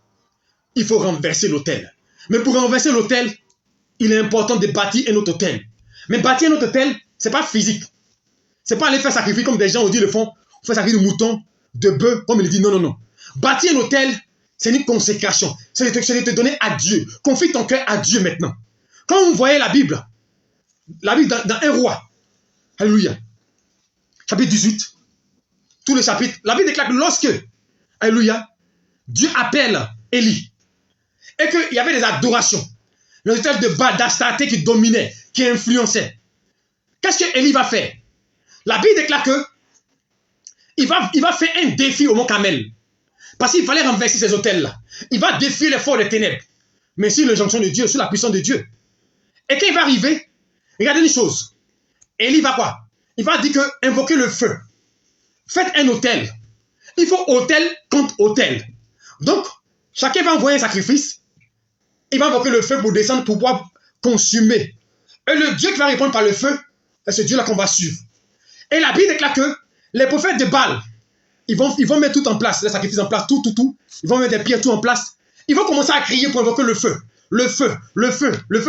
Il faut renverser l'autel. Mais pour renverser l'autel, il est important de bâtir un autre autel. Mais bâtir un autre autel, ce n'est pas physique. Ce n'est pas aller faire sacrifier comme des gens aujourd'hui le font. On fait sacrifier de moutons, de bœufs, comme il dit. Non, non, non. Bâtir un autel, c'est une consécration. C'est de te donner à Dieu. Confie ton cœur à Dieu maintenant. Quand vous voyez la Bible dans un roi, alléluia, chapitre 18, tous les chapitres, la Bible déclare que lorsque, alléluia, Dieu appelle Élie, et qu'il y avait des adorations, le autel de Baal, d'Astarté qui dominait, qui influençait. Qu'est-ce que Élie va faire? La Bible déclare que il va faire un défi au mont Carmel. Parce qu'il fallait renverser ces autels-là. Il va défier les forces des ténèbres. Mais sur l'injonction de Dieu, sur la puissance de Dieu. Et quand il va arriver, regardez une chose. Élie va quoi? Il va dire que invoquez le feu. Faites un autel. Il faut autel contre autel. Donc, chacun va envoyer un sacrifice. Il va invoquer le feu pour descendre, pour pouvoir consumer. Et le Dieu qui va répondre par le feu, c'est ce Dieu-là qu'on va suivre. Et la Bible déclare que les prophètes de Baal, ils vont mettre tout en place, les sacrifices en place, tout. Ils vont mettre des pierres, tout en place. Ils vont commencer à crier pour invoquer le feu. Le feu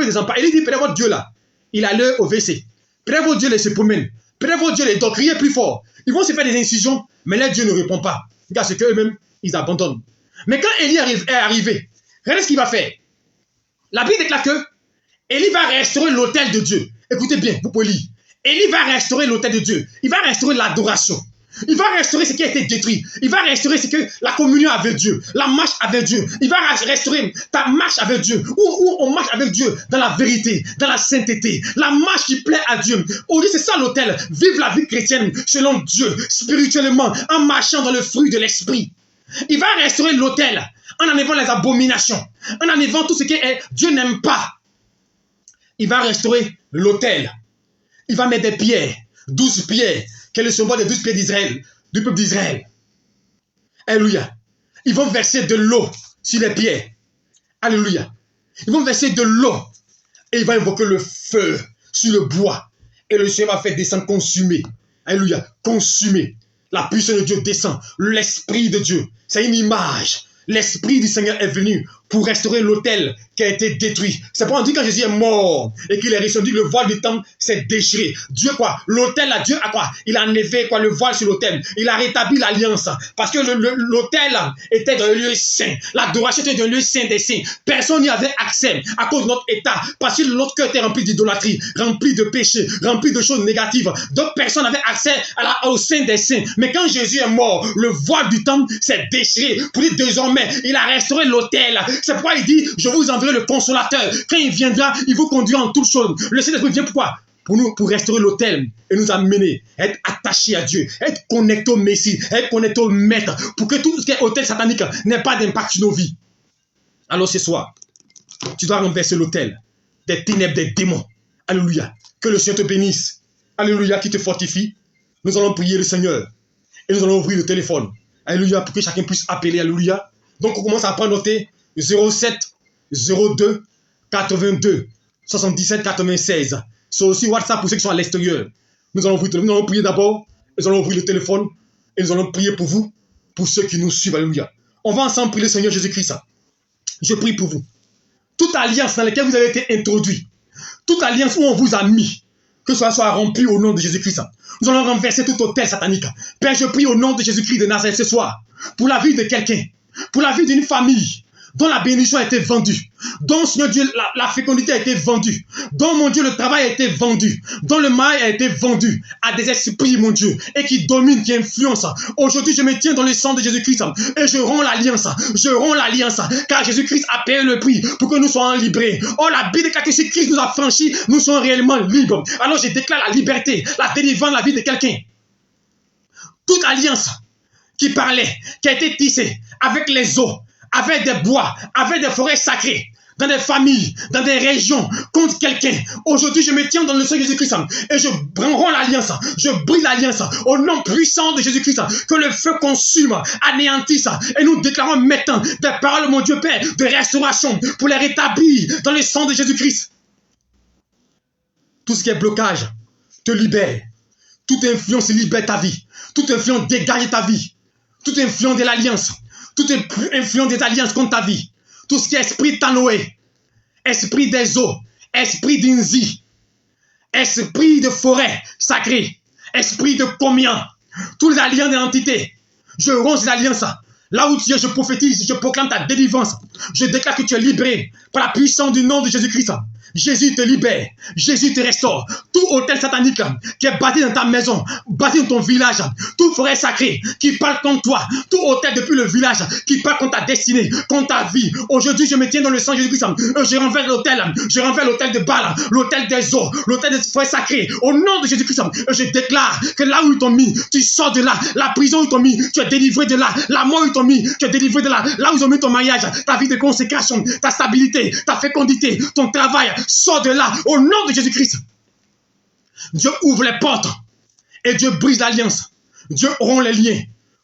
des empires. Et il dit, peut-être votre Dieu là, il a l'heure au WC. Peut-être votre Dieu là, il se promène. Peut-être votre Dieu là, il doit crier plus fort. Ils vont se faire des incisions, mais là, Dieu ne répond pas. Regarde, c'est qu'eux-mêmes, ils abandonnent. Mais quand Élie est arrivé, regardez ce qu'il va faire. La Bible déclare que Élie va restaurer l'autel de Dieu. Écoutez bien, vous pouvez lire. Élie va restaurer l'autel de Dieu. Il va restaurer l'adoration. Il va restaurer ce qui a été détruit. Il va restaurer ce que la communion avec Dieu, la marche avec Dieu. Il va restaurer ta marche avec Dieu. Où on marche avec Dieu dans la vérité, dans la sainteté. La marche qui plaît à Dieu. Aujourd'hui, c'est ça l'autel. Vive la vie chrétienne selon Dieu, spirituellement, en marchant dans le fruit de l'esprit. Il va restaurer l'autel en enlevant les abominations, en enlevant tout ce que Dieu n'aime pas. Il va restaurer l'autel. Il va mettre des pierres, 12 pierres, qui est le symbole des 12 pierres d'Israël, du peuple d'Israël. Alléluia. Ils vont verser de l'eau sur les pierres. Alléluia. Ils vont verser de l'eau et il va invoquer le feu sur le bois. Et le Seigneur va faire descendre consumer. Alléluia. Consumer. La puissance de Dieu descend. L'Esprit de Dieu. C'est une image. L'Esprit du Seigneur est venu pour restaurer l'autel qui a été détruit. C'est pourquoi on dit quand Jésus est mort et qu'il est ressuscité, le voile du temple s'est déchiré. Dieu quoi? L'autel là, Dieu a quoi? Il a enlevé quoi? Le voile sur l'autel. Il a rétabli l'alliance. Parce que l'autel était dans le lieu saint. L'adoration était dans le lieu saint des saints. Personne n'y avait accès à cause de notre état. Parce que notre cœur était rempli d'idolâtrie, rempli de péché, rempli de choses négatives. Donc personne n'avait accès au sein des saints. Mais quand Jésus est mort, le voile du temple s'est déchiré. Pour dire désormais, il a restauré l'autel. C'est pourquoi il dit, je vous enverrai le consolateur. Quand il viendra, il vous conduira en toutes choses. Le Saint-Esprit vient pourquoi? Pour restaurer l'autel et nous amener à être attachés à Dieu, être connectés au Messie, être connectés au Maître, pour que tout ce qui est autel satanique n'ait pas d'impact sur nos vies. Alors ce soir, tu dois renverser l'autel des ténèbres, des démons. Alléluia. Que le Seigneur te bénisse. Alléluia, qui te fortifie. Nous allons prier le Seigneur et nous allons ouvrir le téléphone. Alléluia, pour que chacun puisse appeler. Alléluia. Donc on commence à prendre noter 07 02 82 77 96. C'est aussi WhatsApp pour ceux qui sont à l'extérieur. Nous allons prier d'abord, nous allons ouvrir le téléphone et nous allons prier pour vous, pour ceux qui nous suivent. Alléluia. On va ensemble prier le Seigneur Jésus-Christ. Je prie pour vous. Toute alliance dans laquelle vous avez été introduit, toute alliance où on vous a mis, que cela soit rempli au nom de Jésus-Christ. Nous allons renverser tout autel satanique. Père, je prie au nom de Jésus-Christ de Nazareth ce soir, pour la vie de quelqu'un, pour la vie d'une famille, dont la bénédiction a été vendue, dont, Seigneur Dieu, la fécondité a été vendue, dont, mon Dieu, le travail a été vendu, dont le mariage a été vendu à des esprits, mon Dieu, et qui dominent, qui influencent. Aujourd'hui, je me tiens dans le sang de Jésus-Christ et je romps l'alliance, car Jésus-Christ a payé le prix pour que nous soyons libérés. Oh, la Bible déclare que si Christ nous a franchis, nous sommes réellement libres. Alors, je déclare la liberté, la délivrance de la vie de quelqu'un. Toute alliance qui parlait, qui a été tissée avec les eaux, avec des bois, avec des forêts sacrées, dans des familles, dans des régions, contre quelqu'un. Aujourd'hui, je me tiens dans le sang de Jésus-Christ et je romps l'alliance, je brise l'alliance au nom puissant de Jésus-Christ, que le feu consume, anéantisse. Et nous déclarons maintenant des paroles, mon Dieu Père, de restauration pour les rétablir dans le sang de Jésus-Christ. Tout ce qui est blocage te libère. Toute influence libère ta vie. Toute influence dégage ta vie. Toute influence de l'alliance. Toute influence des alliances contre ta vie. Tout ce qui est esprit de Tanoé, esprit des eaux, esprit d'Inzi, esprit de forêt sacrée, esprit de combien, toutes les alliances de l'entité, je romps ces alliances. Là où tu es, je prophétise, je proclame ta délivrance. Je déclare que tu es libéré par la puissance du nom de Jésus-Christ. Jésus te libère, Jésus te restaure. Tout hôtel satanique qui est bâti dans ta maison, bâti dans ton village, toute forêt sacrée qui parle contre toi, tout hôtel depuis le village qui parle contre ta destinée, contre ta vie. Aujourd'hui, je me tiens dans le sang de Jésus-Christ. Je renverse l'hôtel, de Baal, l'hôtel des eaux, l'hôtel des forêts sacrées. Au nom de Jésus-Christ, je déclare que là où ils t'ont mis, tu sors de là. La prison où ils t'ont mis, tu es délivré de là. La mort où ils t'ont mis, tu es délivré de là. Là où ils ont mis ton mariage, ta vie de consécration, ta stabilité, ta fécondité, ton travail, sors de là. Au nom de Jésus-Christ. Dieu ouvre les portes et Dieu brise l'alliance. Dieu rompt les liens.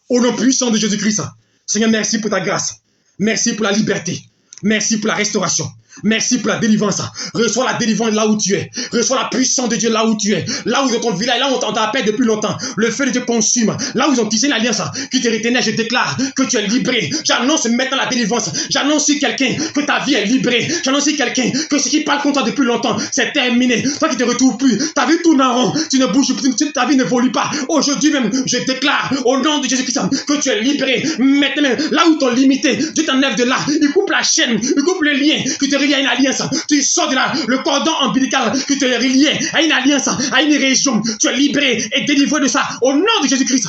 Au nom puissant de Jésus-Christ. Seigneur, merci pour ta grâce. Merci pour la liberté. Merci pour la restauration. Merci pour la délivrance. Reçois la délivrance là où tu es. Reçois la puissance de Dieu là où tu es. Là où ils ont ton village, là où on t'appelle depuis longtemps. Le feu de Dieu consume. Là où ils ont tissé une alliance qui te retenait, je déclare que tu es libéré. J'annonce maintenant la délivrance. J'annonce sur quelqu'un que ta vie est libérée. J'annonce sur quelqu'un que ce qui parle contre toi depuis longtemps, c'est terminé. Toi qui ne te retrouves plus. Ta vie tourne en rond. Tu ne bouges plus. Ta vie ne évolue pas. Aujourd'hui même, je déclare au nom de Jésus-Christ que tu es libéré. Maintenant, là où t'ont limité, Dieu t'enlève de là. Il coupe la chaîne. Il coupe le lien qui te relie à une alliance. Tu sors de là. Le cordon ombilical qui te reliait à une alliance, à une région. Tu es libéré et délivré de ça au nom de Jésus-Christ.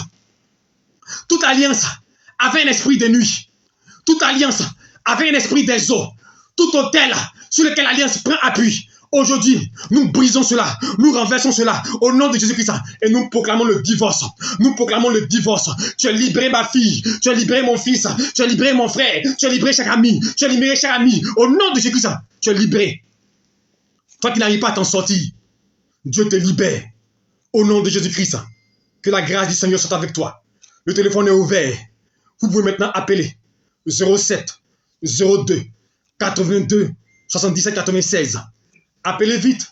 Toute alliance avait un esprit de nuit. Toute alliance avait un esprit des eaux. Tout hôtel sur lequel l'alliance prend appui. Aujourd'hui, nous brisons cela, nous renversons cela au nom de Jésus-Christ et nous proclamons le divorce. Nous proclamons le divorce. Tu as libéré ma fille, tu as libéré mon fils, tu as libéré mon frère, tu as libéré chaque ami, tu as libéré chaque ami. Au nom de Jésus-Christ, tu es libéré. Toi qui n'arrives pas à t'en sortir, Dieu te libère. Au nom de Jésus-Christ, que la grâce du Seigneur soit avec toi. Le téléphone est ouvert. Vous pouvez maintenant appeler 07 02 82 77 96. Appelez vite.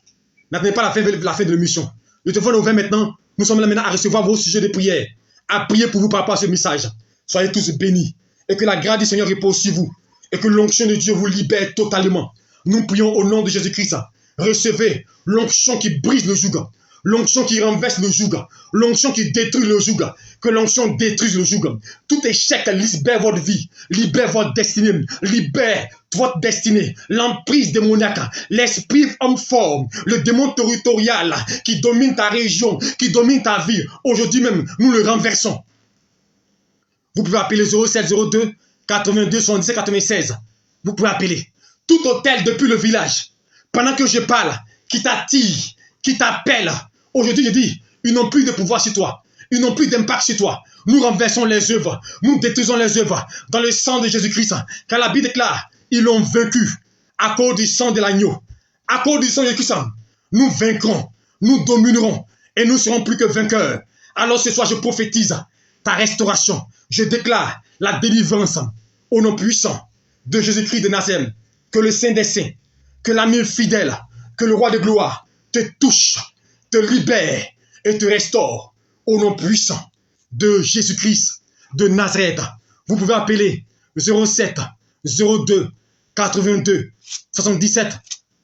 N'attendez pas la fin de l'émission. Le téléphone est ouvert maintenant. Nous sommes là maintenant à recevoir vos sujets de prière. À prier pour vous par rapport à ce message. Soyez tous bénis. Et que la grâce du Seigneur repose sur vous. Et que l'onction de Dieu vous libère totalement. Nous prions au nom de Jésus-Christ. Recevez l'onction qui brise le joug. L'onction qui renverse le joug. L'onction qui détruit le joug. Que l'onction détruise le joug. Tout échec libère votre vie. Libère votre destinée. Libère votre destinée. L'emprise démoniaque. L'esprit homme fort. Le démon territorial qui domine ta région. Qui domine ta vie. Aujourd'hui même, nous le renversons. Vous pouvez appeler 0702 82 77 96. Vous pouvez appeler. Tout hôtel depuis le village. Pendant que je parle, qui t'attire, qui t'appelle. Aujourd'hui, je dis, ils n'ont plus de pouvoir sur toi. Ils n'ont plus d'impact sur toi. Nous renversons les œuvres. Nous détruisons les œuvres dans le sang de Jésus-Christ. Car la Bible déclare, ils l'ont vaincu à cause du sang de l'agneau. À cause du sang de Jésus-Christ, nous vaincrons, nous dominerons et nous serons plus que vainqueurs. Alors ce soir, je prophétise ta restauration. Je déclare la délivrance au nom puissant de Jésus-Christ de Nazareth. Que le Saint des Saints, que l'ami fidèle, que le roi de gloire te touche, te libère et te restaure au nom puissant de Jésus-Christ de Nazareth. Vous pouvez appeler 07 02 82 77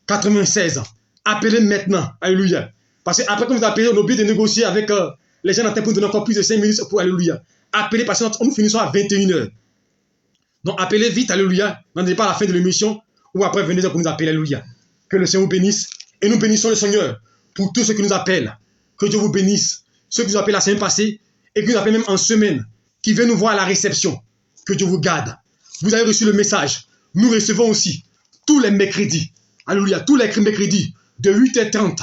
96. Appelez maintenant. Alléluia. Parce qu'après que vous appelez, on oublie de négocier avec les gens en train pour donner encore plus de 5 minutes pour Alléluia. Appelez parce que nous finissons à 21h. Donc appelez vite. Alléluia. N'en pas à la fin de l'émission ou après venez pour nous appeler. Alléluia. Que le Seigneur vous bénisse. Et nous bénissons le Seigneur pour tous ceux qui nous appellent. Que Dieu vous bénisse. Ceux qui nous appellent la semaine passée et qui nous appellent même en semaine, qui viennent nous voir à la réception. Que Dieu vous garde. Vous avez reçu le message. Nous recevons aussi tous les mercredis. Alléluia. Tous les mercredis de 8h30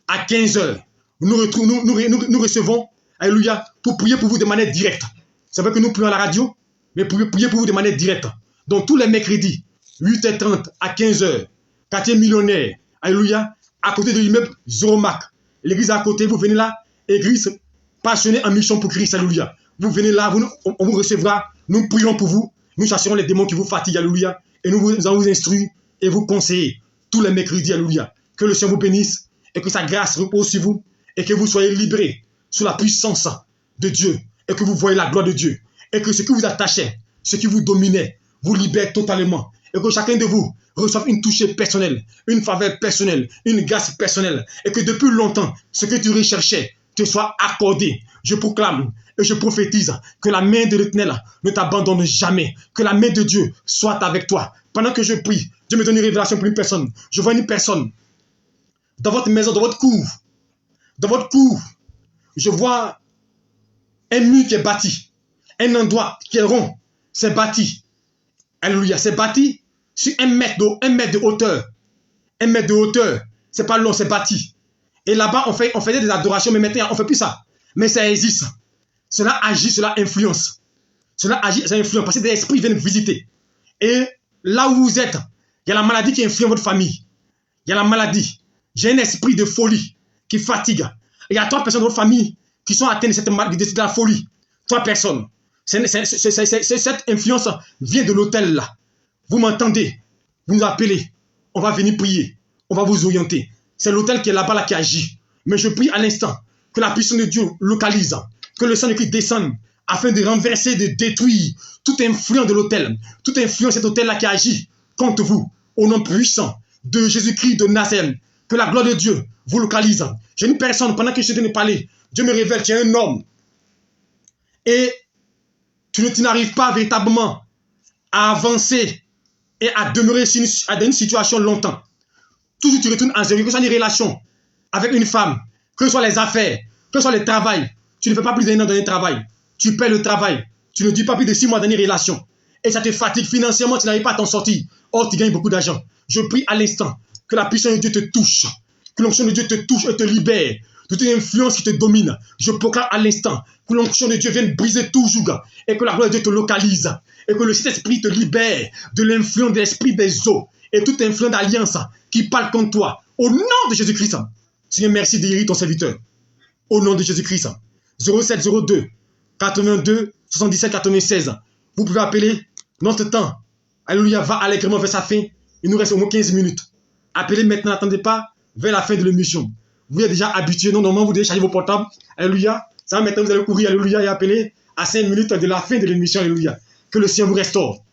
à 15h. Nous recevons, alléluia, pour prier pour vous de manière directe. C'est vrai que nous prions à la radio, mais pour prier pour vous de manière directe. Donc tous les mercredis, 8h30 à 15h, quartier millionnaire, alléluia, à côté de l'immeuble Zoromac. L'église à côté, vous venez là, église passionnée en mission pour Christ, alléluia. Vous venez là, on vous recevra, nous prions pour vous, nous chasserons les démons qui vous fatiguent, alléluia, et nous allons vous instruire et vous conseiller tous les mercredis, alléluia. Que le Seigneur vous bénisse et que sa grâce repose sur vous et que vous soyez libérés sous la puissance de Dieu et que vous voyez la gloire de Dieu et que ce qui vous attachait, ce qui vous dominait, vous libère totalement et que chacun de vous reçoive une touche personnelle, une faveur personnelle, une grâce personnelle et que depuis longtemps, ce que tu recherchais te soit accordé. Je proclame et je prophétise que la main de l'Éternel ne t'abandonne jamais, que la main de Dieu soit avec toi. Pendant que je prie, Dieu me donne une révélation pour une personne. Je vois une personne dans votre maison, dans votre cour. Dans votre cour, je vois un mur qui est bâti. Un endroit qui est rond. C'est bâti. Alléluia. C'est bâti sur 1 mètre de hauteur. 1 mètre de hauteur. C'est pas long, c'est bâti. Et là-bas, on faisait des adorations, mais maintenant, on ne fait plus ça. Mais ça existe. Cela agit, cela influence. Cela agit, ça influence. Parce que des esprits viennent visiter. Et là où vous êtes, il y a la maladie qui influence votre famille. Il y a la maladie. J'ai un esprit de folie qui fatigue. Il y a 3 personnes de votre famille qui sont atteintes de cette maladie, de la folie. 3 personnes. Cette influence vient de l'hôtel là. Vous m'entendez? Vous nous appelez. On va venir prier. On va vous orienter. C'est l'hôtel qui est là-bas là, qui agit. Mais je prie à l'instant que la puissance de Dieu localise. Que le sang de Christ descende afin de renverser, de détruire toute influence de l'hôtel. Toute influence de cet hôtel là qui agit contre vous. Au nom puissant de Jésus-Christ de Nazareth. Que la gloire de Dieu vous localise. J'ai une personne, pendant que je suis en train de parler, Dieu me révèle, tu es un homme. Et tu n'arrives pas véritablement à avancer et à demeurer dans une situation longtemps. Toujours tu retournes en zéro, que ce soit une relation avec une femme, que ce soit les affaires, que ce soit le travail. Tu ne fais pas plus d'un an dans un travail. Tu perds le travail. Tu ne dis pas plus de 6 mois dans une relation. Et ça te fatigue financièrement, tu n'arrives pas à t'en sortir. Or, tu gagnes beaucoup d'argent. Je prie à l'instant Que la puissance de Dieu te touche. Que l'onction de Dieu te touche et te libère de toute influence qui te domine. Je proclame à l'instant que l'onction de Dieu vienne briser tout joug et que la gloire de Dieu te localise et que le Saint-Esprit te libère de l'influence de l'esprit des eaux et toute influence d'alliance qui parle contre toi. Au nom de Jésus-Christ, Seigneur, merci de guérir ton serviteur. Au nom de Jésus-Christ, 0702 82 77 96. Vous pouvez appeler. Notre temps, alléluia, va allègrement vers sa fin. Il nous reste au moins 15 minutes. Appelez maintenant, n'attendez pas vers la fin de l'émission. Vous êtes déjà habitués, non, normalement vous devez charger vos portables. Alléluia. Ça va maintenant, vous allez courir, alléluia, et appeler à 5 minutes de la fin de l'émission, alléluia. Que le Seigneur vous restaure.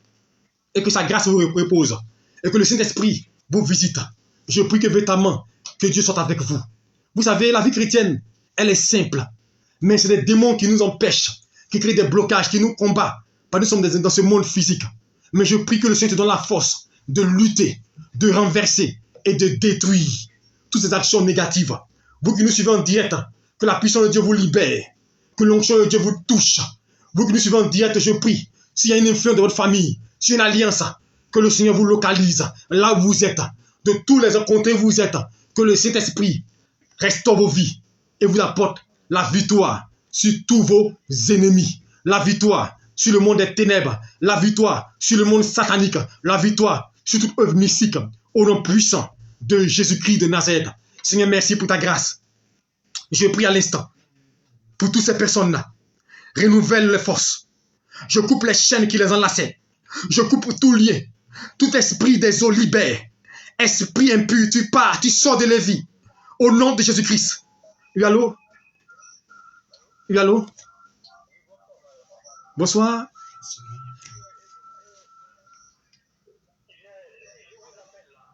Et que sa grâce vous repose. Et que le Saint-Esprit vous visite. Je prie que véritablement, que Dieu soit avec vous. Vous savez, la vie chrétienne, elle est simple. Mais c'est des démons qui nous empêchent, qui créent des blocages, qui nous combattent. Parce que nous sommes dans ce monde physique. Mais je prie que le Seigneur te donne la force de lutter, de renverser et de détruire toutes ces actions négatives. Vous qui nous suivez en direct, que la puissance de Dieu vous libère, que l'onction de Dieu vous touche. Vous qui nous suivez en direct, je prie, s'il y a une influence de votre famille, s'il y a une alliance, que le Seigneur vous localise là où vous êtes, de tous les côtés où vous êtes, que le Saint-Esprit restaure vos vies et vous apporte la victoire sur tous vos ennemis, la victoire sur le monde des ténèbres, la victoire sur le monde satanique, la victoire sur toute œuvre mystique, au nom puissant de Jésus-Christ de Nazareth. Seigneur, merci pour ta grâce. Je prie à l'instant pour toutes ces personnes-là. Renouvelle les forces. Je coupe les chaînes qui les enlaçaient. Je coupe tout lien. Tout esprit des eaux libère. Esprit impur, tu pars, tu sors de la vie. Au nom de Jésus-Christ. Oui, allô? Oui, allô? Bonsoir.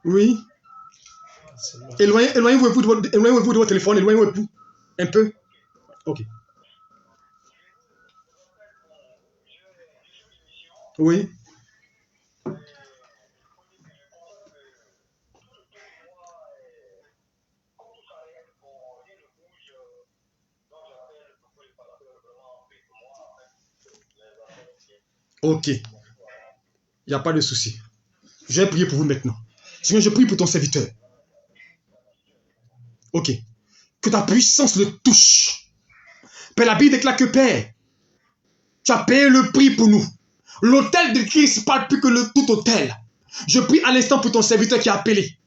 Oui. Éloignez-vous de votre téléphone, éloignez-vous un peu. Ok. Oui. Ok. Il n'y a pas de souci. Je vais prier pour vous maintenant. Seigneur, je prie pour ton serviteur. Ok. Que ta puissance le touche. Père, la Bible déclare que Père, tu as payé le prix pour nous. L'autel de Christ parle plus que le tout autel. Je prie à l'instant pour ton serviteur qui a appelé.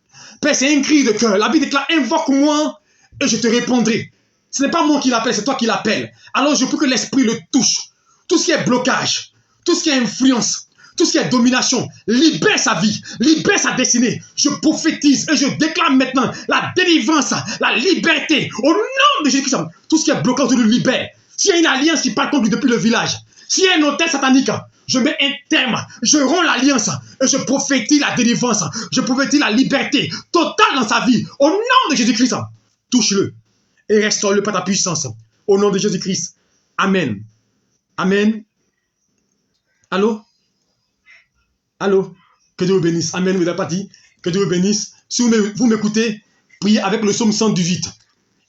Père, c'est un cri de cœur. La Bible déclare, invoque-moi et je te répondrai. Ce n'est pas moi qui l'appelle, c'est toi qui l'appelles. Alors je prie que l'esprit le touche. Tout ce qui est blocage, tout ce qui est influence, tout ce qui est domination, libère sa vie, libère sa destinée. Je prophétise et je déclare maintenant la délivrance, la liberté. Au nom de Jésus-Christ, tout ce qui est bloqué, autour de lui libère. S'il y a une alliance qui parle contre lui depuis le village, s'il y a un hôtel satanique, je mets un terme, je romps l'alliance et je prophétise la délivrance, je prophétise la liberté totale dans sa vie. Au nom de Jésus-Christ, touche-le et restaure-le par ta puissance. Au nom de Jésus-Christ. Amen. Amen. Allô? Allô? Que Dieu vous bénisse. Amen. Vous n'avez pas dit? Que Dieu vous bénisse. Si vous m'écoutez, priez avec le psaume 118.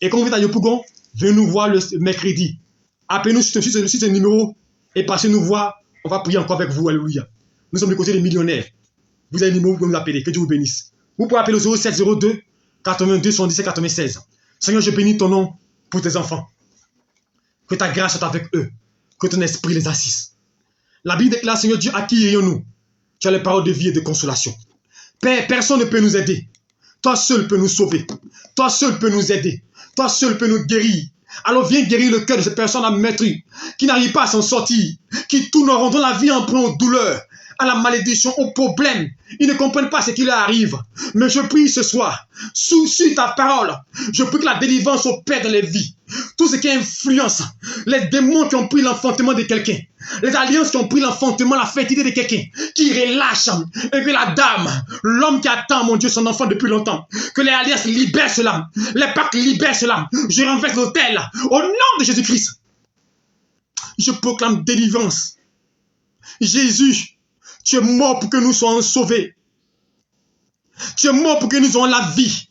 Et quand vous êtes à Yopougon, venez nous voir le mercredi. Appelez-nous sur ce numéro et passez nous voir. On va prier encore avec vous. Alléluia. Nous sommes du côté des millionnaires. Vous avez le numéro, vous pouvez nous appeler. Que Dieu vous bénisse. Vous pouvez appeler au 0702 82 77 96. Seigneur, je bénis ton nom pour tes enfants. Que ta grâce soit avec eux. Que ton esprit les assiste. La Bible déclare, Seigneur Dieu, à qui irions-nous? Tu as les paroles de vie et de consolation. Père, personne ne peut nous aider. Toi seul peux nous sauver. Toi seul peux nous aider. Toi seul peux nous guérir. Alors viens guérir le cœur de cette personne à meurtrie, qui n'arrive pas à s'en sortir, qui tourneront dans la vie en prend aux douleurs, à la malédiction, aux problèmes. Ils ne comprennent pas ce qui leur arrive. Mais je prie ce soir, sous ta parole, je prie que la délivrance opère dans les vies. Tout ce qui influence, les démons qui ont pris l'enfantement de quelqu'un, les alliances qui ont pris l'enfantement, la fertilité de quelqu'un, qui relâchent, et que la dame, l'homme qui attend, mon Dieu, son enfant depuis longtemps, que les alliances libèrent cela, les pactes libèrent cela. Je renverse l'autel au nom de Jésus-Christ. Je proclame délivrance. Jésus, tu es mort pour que nous soyons sauvés. Tu es mort pour que nous ayons la vie,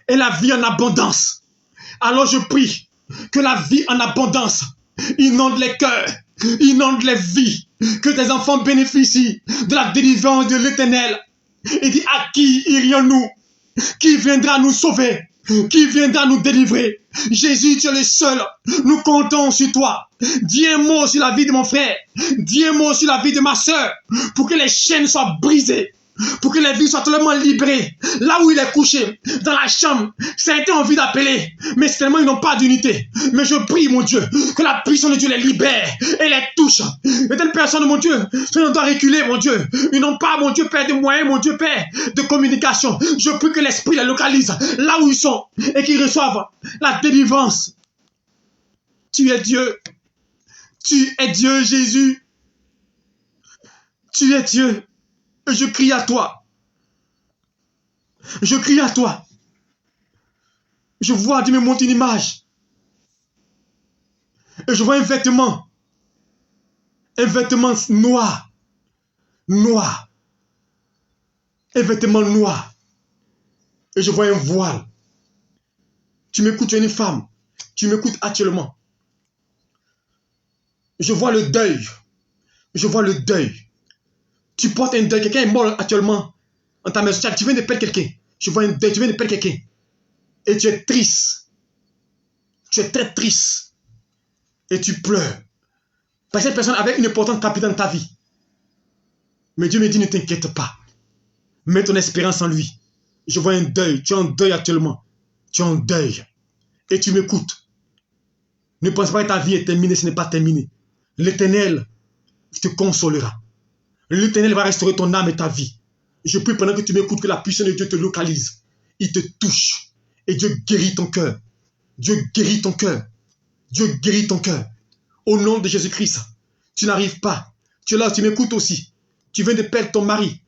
et la vie en abondance. Alors je prie que la vie en abondance inonde les cœurs, inonde les vies, que tes enfants bénéficient de la délivrance de l'Éternel. Et dis, à qui irions-nous? Qui viendra nous sauver? Qui viendra nous délivrer? Jésus, tu es le seul. Nous comptons sur toi. Dis un mot sur la vie de mon frère. Dis un mot sur la vie de ma soeur. Pour que les chaînes soient brisées. Pour que les vies soient totalement libérées. Là où il est couché, dans la chambre, certains ont envie d'appeler, mais tellement ils n'ont pas d'unité. Mais je prie, mon Dieu, que la puissance de Dieu les libère et les touche. Et telles personnes, mon Dieu, ils doivent reculer, mon Dieu. Ils n'ont pas, mon Dieu, Père, de moyens, mon Dieu, Père, de communication. Je prie que l'Esprit les localise là où ils sont et qu'ils reçoivent la délivrance. Tu es Dieu. Tu es Dieu, Jésus. Tu es Dieu. Et je crie à toi. Je crie à toi. Je vois, Dieu me montre une image. Et je vois un vêtement. Un vêtement noir. Noir. Un vêtement noir. Et je vois un voile. Tu m'écoutes, tu es une femme. Tu m'écoutes actuellement. Je vois le deuil. Je vois le deuil. Tu portes un deuil. Quelqu'un est mort actuellement en ta maison. Tu viens de perdre quelqu'un. Je vois un deuil. Tu viens de perdre quelqu'un. Et tu es triste. Tu es très triste. Et tu pleures. Parce que cette personne avait une importance capitale dans ta vie. Mais Dieu me dit, ne t'inquiète pas. Mets ton espérance en lui. Je vois un deuil. Tu es en deuil actuellement. Tu es en deuil. Et tu m'écoutes. Ne pense pas que ta vie est terminée. Ce n'est pas terminé. L'Éternel te consolera. L'Éternel va restaurer ton âme et ta vie. Je prie pendant que tu m'écoutes que la puissance de Dieu te localise. Il te touche. Et Dieu guérit ton cœur. Dieu guérit ton cœur. Dieu guérit ton cœur. Au nom de Jésus-Christ, tu n'arrives pas. Tu es là, tu m'écoutes aussi. Tu viens de perdre ton mari.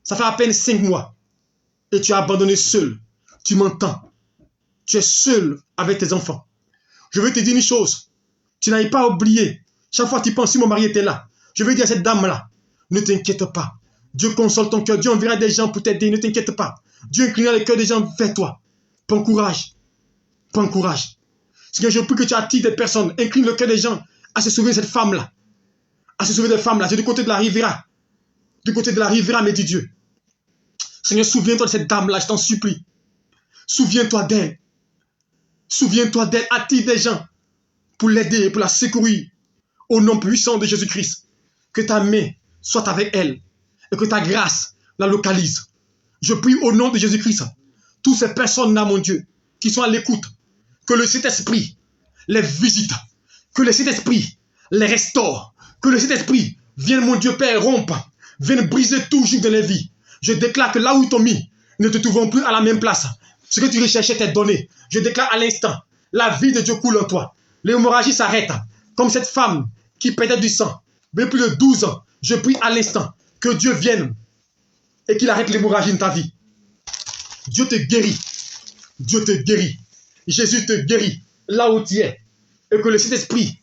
Ça fait à peine 5 mois. Et tu as abandonné seul. Tu m'entends. Tu es seul avec tes enfants. Je veux te dire une chose. Tu n'arrives pas à oublier. Chaque fois que tu penses, si mon mari était là, je veux dire à cette dame-là, ne t'inquiète pas. Dieu console ton cœur. Dieu enverra des gens pour t'aider. Ne t'inquiète pas. Dieu inclinera le cœur des gens vers toi. Prends courage. Prends courage. Seigneur, je prie que tu attires des personnes. Incline le cœur des gens à se sauver de cette femme-là. À se sauver de cette femme-là. C'est du côté de la Riviera. Du côté de la Riviera, me dit Dieu. Seigneur, souviens-toi de cette dame-là, je t'en supplie. Souviens-toi d'elle. Souviens-toi d'elle. Attire des gens pour l'aider, pour la secourir. Au nom puissant de Jésus-Christ. Que ta main soit avec elle. Et que ta grâce la localise. Je prie au nom de Jésus-Christ. Toutes ces personnes-là, mon Dieu, qui sont à l'écoute. Que le Saint-Esprit les visite. Que le Saint-Esprit les restaure. Que le Saint-Esprit vienne, mon Dieu Père, rompre. Vienne briser tout joug de les vies. Je déclare que là où ils t'ont mis, ne te trouvons plus à la même place. Ce que tu recherchais t'est donné. Je déclare à l'instant, la vie de Dieu coule en toi. L'hémorragie s'arrête. Comme cette femme qui perdait du sang. Mais plus de 12 ans. Je prie à l'instant que Dieu vienne et qu'il arrête l'hémorragie de ta vie. Dieu te guérit. Dieu te guérit. Jésus te guérit là où tu es. Et que le Saint-Esprit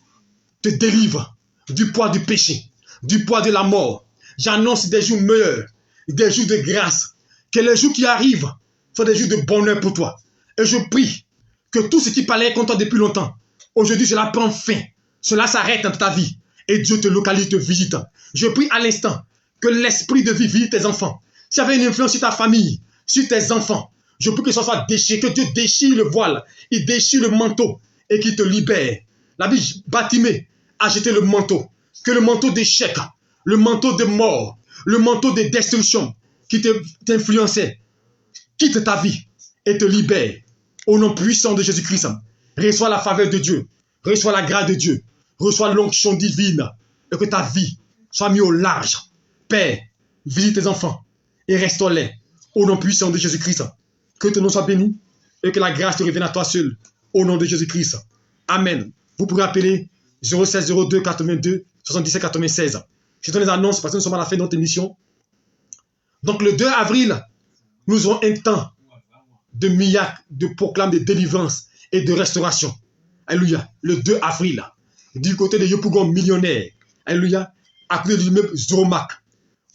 te délivre du poids du péché, du poids de la mort. J'annonce des jours meilleurs, des jours de grâce. Que les jours qui arrivent soient des jours de bonheur pour toi. Et je prie que tout ce qui parlait contre toi depuis longtemps, aujourd'hui cela prend fin. Cela s'arrête dans ta vie. Et Dieu te localise, te visite. Je prie à l'instant que l'esprit de vie visite tes enfants. S'il y avait une influence sur ta famille, sur tes enfants, je prie que ça soit déchiré, que Dieu déchire le voile, il déchire le manteau et qu'il te libère. La Bible Bartimée a jeté le manteau, que le manteau d'échec, le manteau de mort, le manteau de destruction qui t'influençait, quitte ta vie et te libère. Au nom puissant de Jésus-Christ, reçois la faveur de Dieu, reçois la grâce de Dieu, reçois l'onction divine et que ta vie soit mise au large. Père, visite tes enfants et restaure-les. Au nom puissant de Jésus-Christ, que ton nom soit béni et que la grâce te revienne à toi seul. Au nom de Jésus-Christ. Amen. Vous pourrez appeler 07 02 82 77 96. Je donne les annonces parce que nous sommes à la fin de notre émission. Donc le 2 avril, nous aurons un temps de miracle, de proclame, de délivrance et de restauration. Alléluia. Le 2 avril, du côté de Yopougon millionnaire. Alléluia. À côté de l'immeuble Zoromac.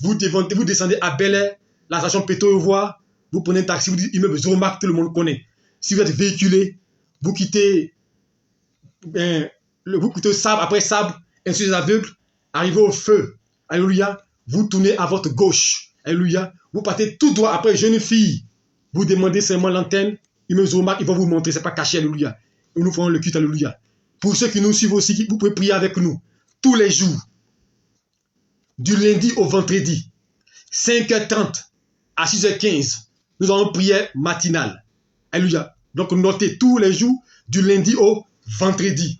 Vous descendez à Bel-Air, la station Péto-Voie, vous prenez un taxi, vous dites immeuble Zoromac, tout le monde connaît. Si vous êtes véhiculé, vous quittez Sable, après Sable, ainsi les aveugles, arrivez au feu. Alléluia. Vous tournez à votre gauche. Alléluia. Vous partez tout droit après jeune fille. Vous demandez seulement l'antenne, ils vont vous montrer, c'est pas caché, alléluia. Et nous ferons le culte, alléluia. Pour ceux qui nous suivent aussi, vous pouvez prier avec nous tous les jours, du lundi au vendredi, 5h30 à 6h15, nous avons prière matinale. Alléluia. Donc notez tous les jours, du lundi au vendredi.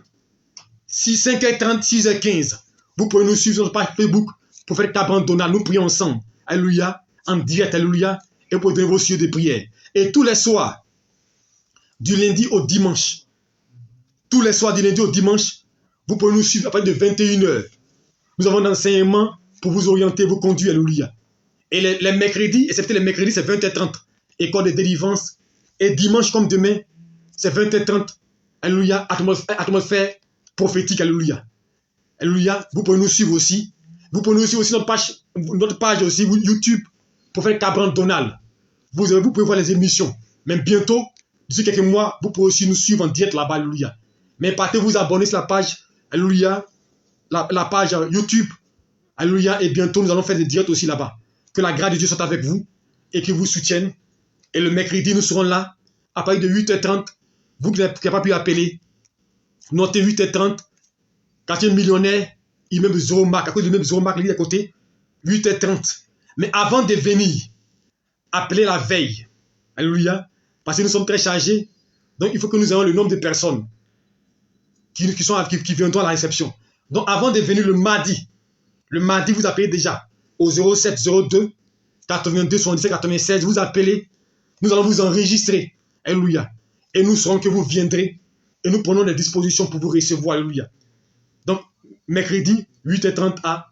5h30, 6h15. Vous pouvez nous suivre sur notre page Facebook, Prophète Abraham Donald. Nous prions ensemble. Alléluia. En direct, alléluia. Et pour donner vos cieux de prière. Et tous les soirs, du lundi au dimanche, tous les soirs du lundi au dimanche, vous pouvez nous suivre à partir de 21h. Nous avons un enseignement pour vous orienter, vous conduire, alléluia. Et les mercredis, excepté les mercredis, c'est 20h30. École de délivrance. Et dimanche comme demain, c'est 20h30. Alléluia. Atmosphère prophétique, alléluia. Alléluia. Vous pouvez nous suivre aussi. Vous pouvez nous suivre aussi notre page aussi, YouTube, Prophète Abraham Donald. Vous pouvez voir les émissions. Même bientôt, d'ici quelques mois, vous pouvez aussi nous suivre en direct là-bas, alléluia. Mais partez vous abonner sur la page, alléluia, la page YouTube, alléluia. Et bientôt, nous allons faire des directs aussi là-bas. Que la grâce de Dieu soit avec vous et qu'il vous soutienne. Et le mercredi, nous serons là à partir de 8h30. Vous qui n'avez pas pu appeler, notez 8h30. Quartier millionnaire, immeuble Zéro Mark, à cause du même Zéro Mark, il est à côté, 8h30. Mais avant de venir, appelez la veille. Alléluia. Parce que nous sommes très chargés. Donc il faut que nous ayons le nombre de personnes qui viendront à la réception. Donc avant de venir le mardi, vous appelez déjà au 07 02 82 77 96. Vous appelez, nous allons vous enregistrer. Alléluia. Et nous saurons que vous viendrez. Et nous prenons des dispositions pour vous recevoir. Alléluia. Donc, mercredi, 8h30 à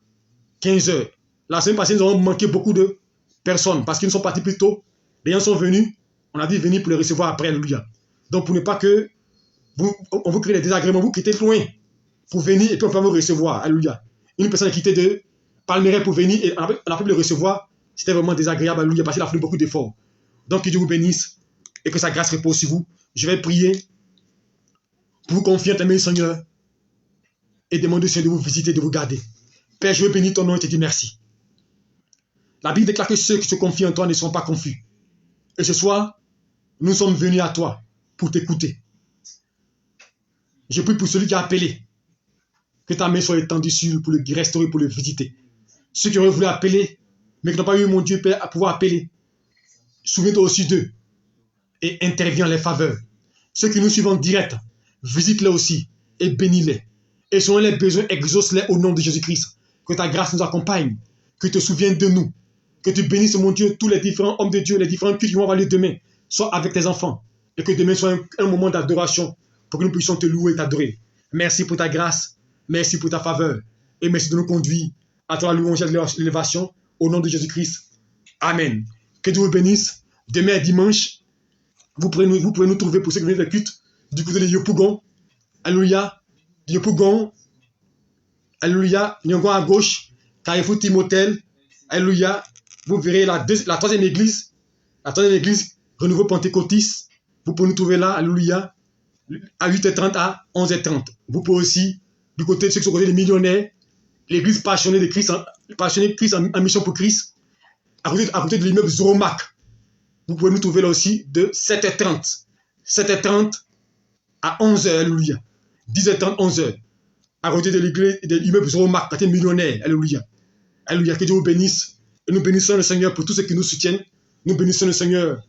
15h. La semaine passée, nous avons manqué beaucoup de personnes parce qu'ils sont partis plus tôt. Les gens sont venus. On a dit venir pour les recevoir après. Alléluia. Donc, pour ne pas que on vous crée des désagréments, vous quittez loin pour venir et puis on va vous recevoir. Alléluia. Une personne a quitté de Palmeraie pour venir et on a pu le recevoir. C'était vraiment désagréable. Alléluia. Parce qu'il a fait beaucoup d'efforts. Donc, que Dieu vous bénisse et que sa grâce repose sur vous. Je vais prier pour vous confier en Seigneur et demander au Seigneur de vous visiter, de vous garder. Père, je veux bénir ton nom et te dire merci. La Bible déclare que ceux qui se confient en toi ne seront pas confus. Et ce soir, nous sommes venus à toi pour t'écouter. Je prie pour celui qui a appelé, que ta main soit étendue sur lui pour le restaurer, pour le visiter. Ceux qui auraient voulu appeler, mais qui n'ont pas eu, mon Dieu, Père, à pouvoir appeler, souviens-toi aussi d'eux et interviens en les faveurs. Ceux qui nous suivent en direct, visite-les aussi et bénis-les. Et selon les besoins, exauce-les au nom de Jésus-Christ. Que ta grâce nous accompagne, que tu te souviennes de nous, que tu bénisses, mon Dieu, tous les différents hommes de Dieu, les différents cultes qui vont avoir lieu demain, soit avec tes enfants, et que demain soit un moment d'adoration pour que nous puissions te louer et t'adorer. Merci pour ta grâce, merci pour ta faveur, et merci de nous conduire à toi la louange et l'élévation, au nom de Jésus-Christ. Amen. Que Dieu vous bénisse. Demain dimanche, vous pouvez nous trouver pour ceux qui viennent de culte du côté de Yopougon. Alléluia. Yopougon. Alléluia. Nyongo à gauche. Carrefour Timothée. Alléluia. Vous verrez la troisième église. La troisième église, Renouveau Pentecôtiste. Vous pouvez nous trouver là. Alléluia. À 8h30 à 11h30. Vous pouvez aussi, du côté de ceux qui sont côté des millionnaires, l'église passionnée de Christ, en mission pour Christ, à côté de l'immeuble Zéro Mark. Vous pouvez nous trouver là aussi de 7h30. 7h30 à 11h, alléluia. 10h30, 11h. À côté de l'église, de l'immeuble Zéro Mark, côté millionnaire, alléluia. Alléluia, que Dieu vous bénisse. Et nous bénissons le Seigneur pour tous ceux qui nous soutiennent. Nous bénissons le Seigneur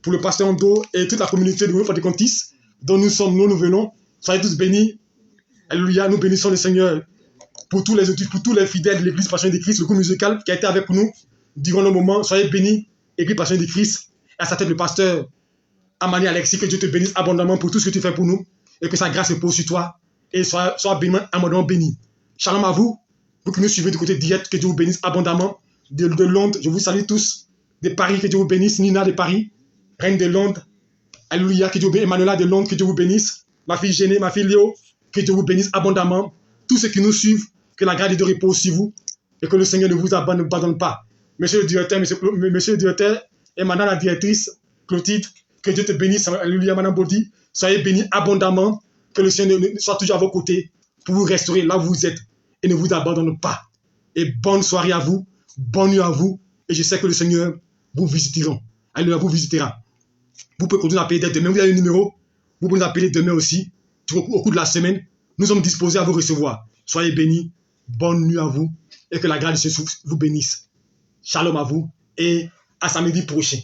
pour le pasteur Ando et toute la communauté de Renouveau Pentecôtiste dont nous venons. Soyez tous bénis. Alléluia, nous bénissons le Seigneur pour tous les fidèles de l'église passionnée de Christ, le groupe musical qui a été avec nous durant le moment. Soyez bénis, église passionnée de Christ. À sa tête, le pasteur Amani Alexis, que Dieu te bénisse abondamment pour tout ce que tu fais pour nous et que sa grâce repose sur toi et sois abondamment béni. Shalom à vous, vous qui nous suivez du côté direct, que Dieu vous bénisse abondamment. De Londres, je vous salue tous. De Paris, que Dieu vous bénisse. Nina de Paris, Reine de Londres, alléluia, que Dieu vous bénisse. Emmanuela de Londres, que Dieu vous bénisse. Ma fille Géné, ma fille Léo, que Dieu vous bénisse abondamment. Tous ceux qui nous suivent, que la grâce de Dieu repose sur vous et que le Seigneur ne vous abandonne pas. Monsieur le directeur et madame la directrice, Clotilde, que Dieu te bénisse, alléluia, madame Bodi, soyez bénis abondamment, que le Seigneur soit toujours à vos côtés pour vous restaurer là où vous êtes et ne vous abandonne pas. Et bonne soirée à vous, bonne nuit à vous, et je sais que le Seigneur vous visitera. Alléluia, vous visitera. Vous pouvez continuer à payer dès demain. Vous avez un numéro. Vous pouvez nous appeler demain aussi. Au cours de la semaine, nous sommes disposés à vous recevoir. Soyez bénis. Bonne nuit à vous. Et que la grâce de Jésus vous bénisse. Shalom à vous. Et à samedi prochain.